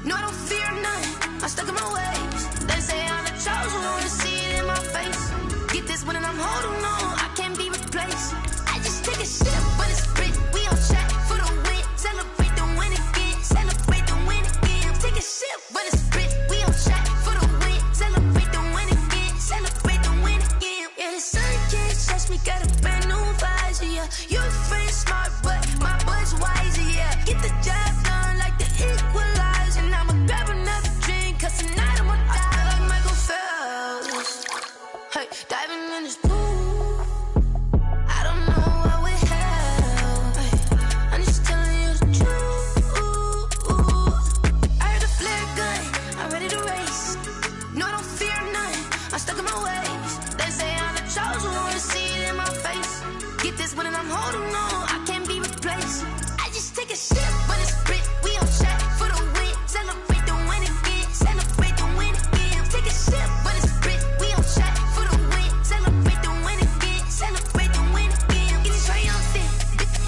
No, I don't fear none, I'm stuck in my ways. They say I'm the chosen one, to see it in my face. Get this one and I'm holding on, I can't be replaced. I just take a sip, but it's spit, we on track for the win. Celebrate the win again, celebrate the win again. Take a sip, but it's spit, we on track for the win. Celebrate the win again, celebrate the win again. Yeah, the sun can't touch me, got a brand new visor, yeah. You're friend smart, but my boy's wiser, yeah. Get the job done like the equalizer. And I'ma grab another drink, cause tonight I'ma die like Michael Phelps. Hey, diving in this pool, I don't know what we have. Hey, I'm just telling you the truth. I heard the flare gun, I'm ready to race. No, I don't fear none, I'm stuck in my ways. They say I'm the chosen one, to see it in my face. Get this one and I'm holding on, I can't be replaced. I just take a sip, but it's spit, we on track for the win. Celebrate the win again, celebrate the win again. Take a sip, but it's spit, we on track for the win. Celebrate the win again, celebrate the win again. Get it triumphant,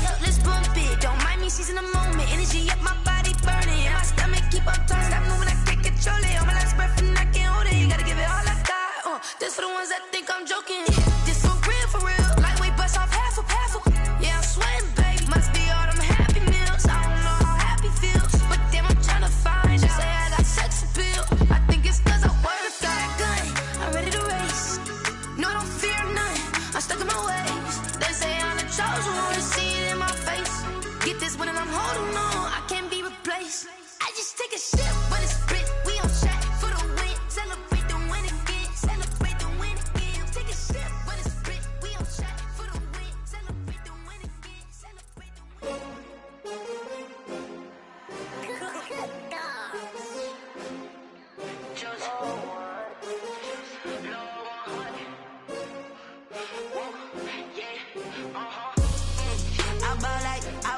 look, let's bump it. Don't mind me, she's in the moment. Energy up, my body burning, and my stomach keep on turning. Stop moving, I can't control it. All my life's breath and I can't hold it. You gotta give it all I got. This for the ones that think I'm joking. This for real, lightweight bust off half a. Yeah, I'm sweating, baby. Must be all them happy meals. I don't know how happy feels, but damn, I'm trying to find out. Say I got sex appeal. I think it's cause I work a gun. I'm ready to race. No, I don't fear none, I'm stuck in my ways. They say I'm the chosen one, to see it in my face. Get this one and I'm holding on, I can't be replaced. I just take a sip, but it's spit, we on track for the win. Celebrate the win again, celebrate the win again. Take a sip. I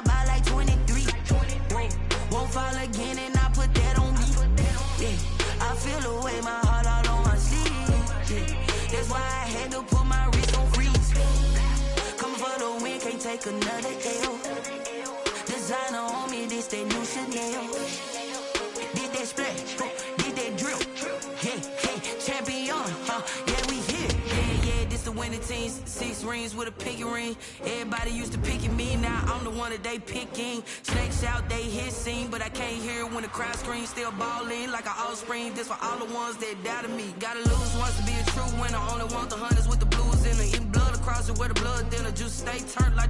buy like 23. Won't fall again and I put that on me. Yeah, I feel away my heart all on my sleeve. Yeah, that's why I had to put my wrist on freeze. Coming for the win, can't take another L. Designer on me, this that new Chanel. Did that splash, did that drill. Yeah, champion, yeah, we here. Yeah, this the winning team. 6 rings with a pinky ring. Everybody used to picking me, now I'm the one that they picking. Snakes out, they hissing, but I can't hear when the crowd screams. Still balling like an offspring. This for all the ones that doubted me. Gotta lose once to be a true winner. Only want the hunters with the blues in the in blood across it where the blood then the juice stay turned like.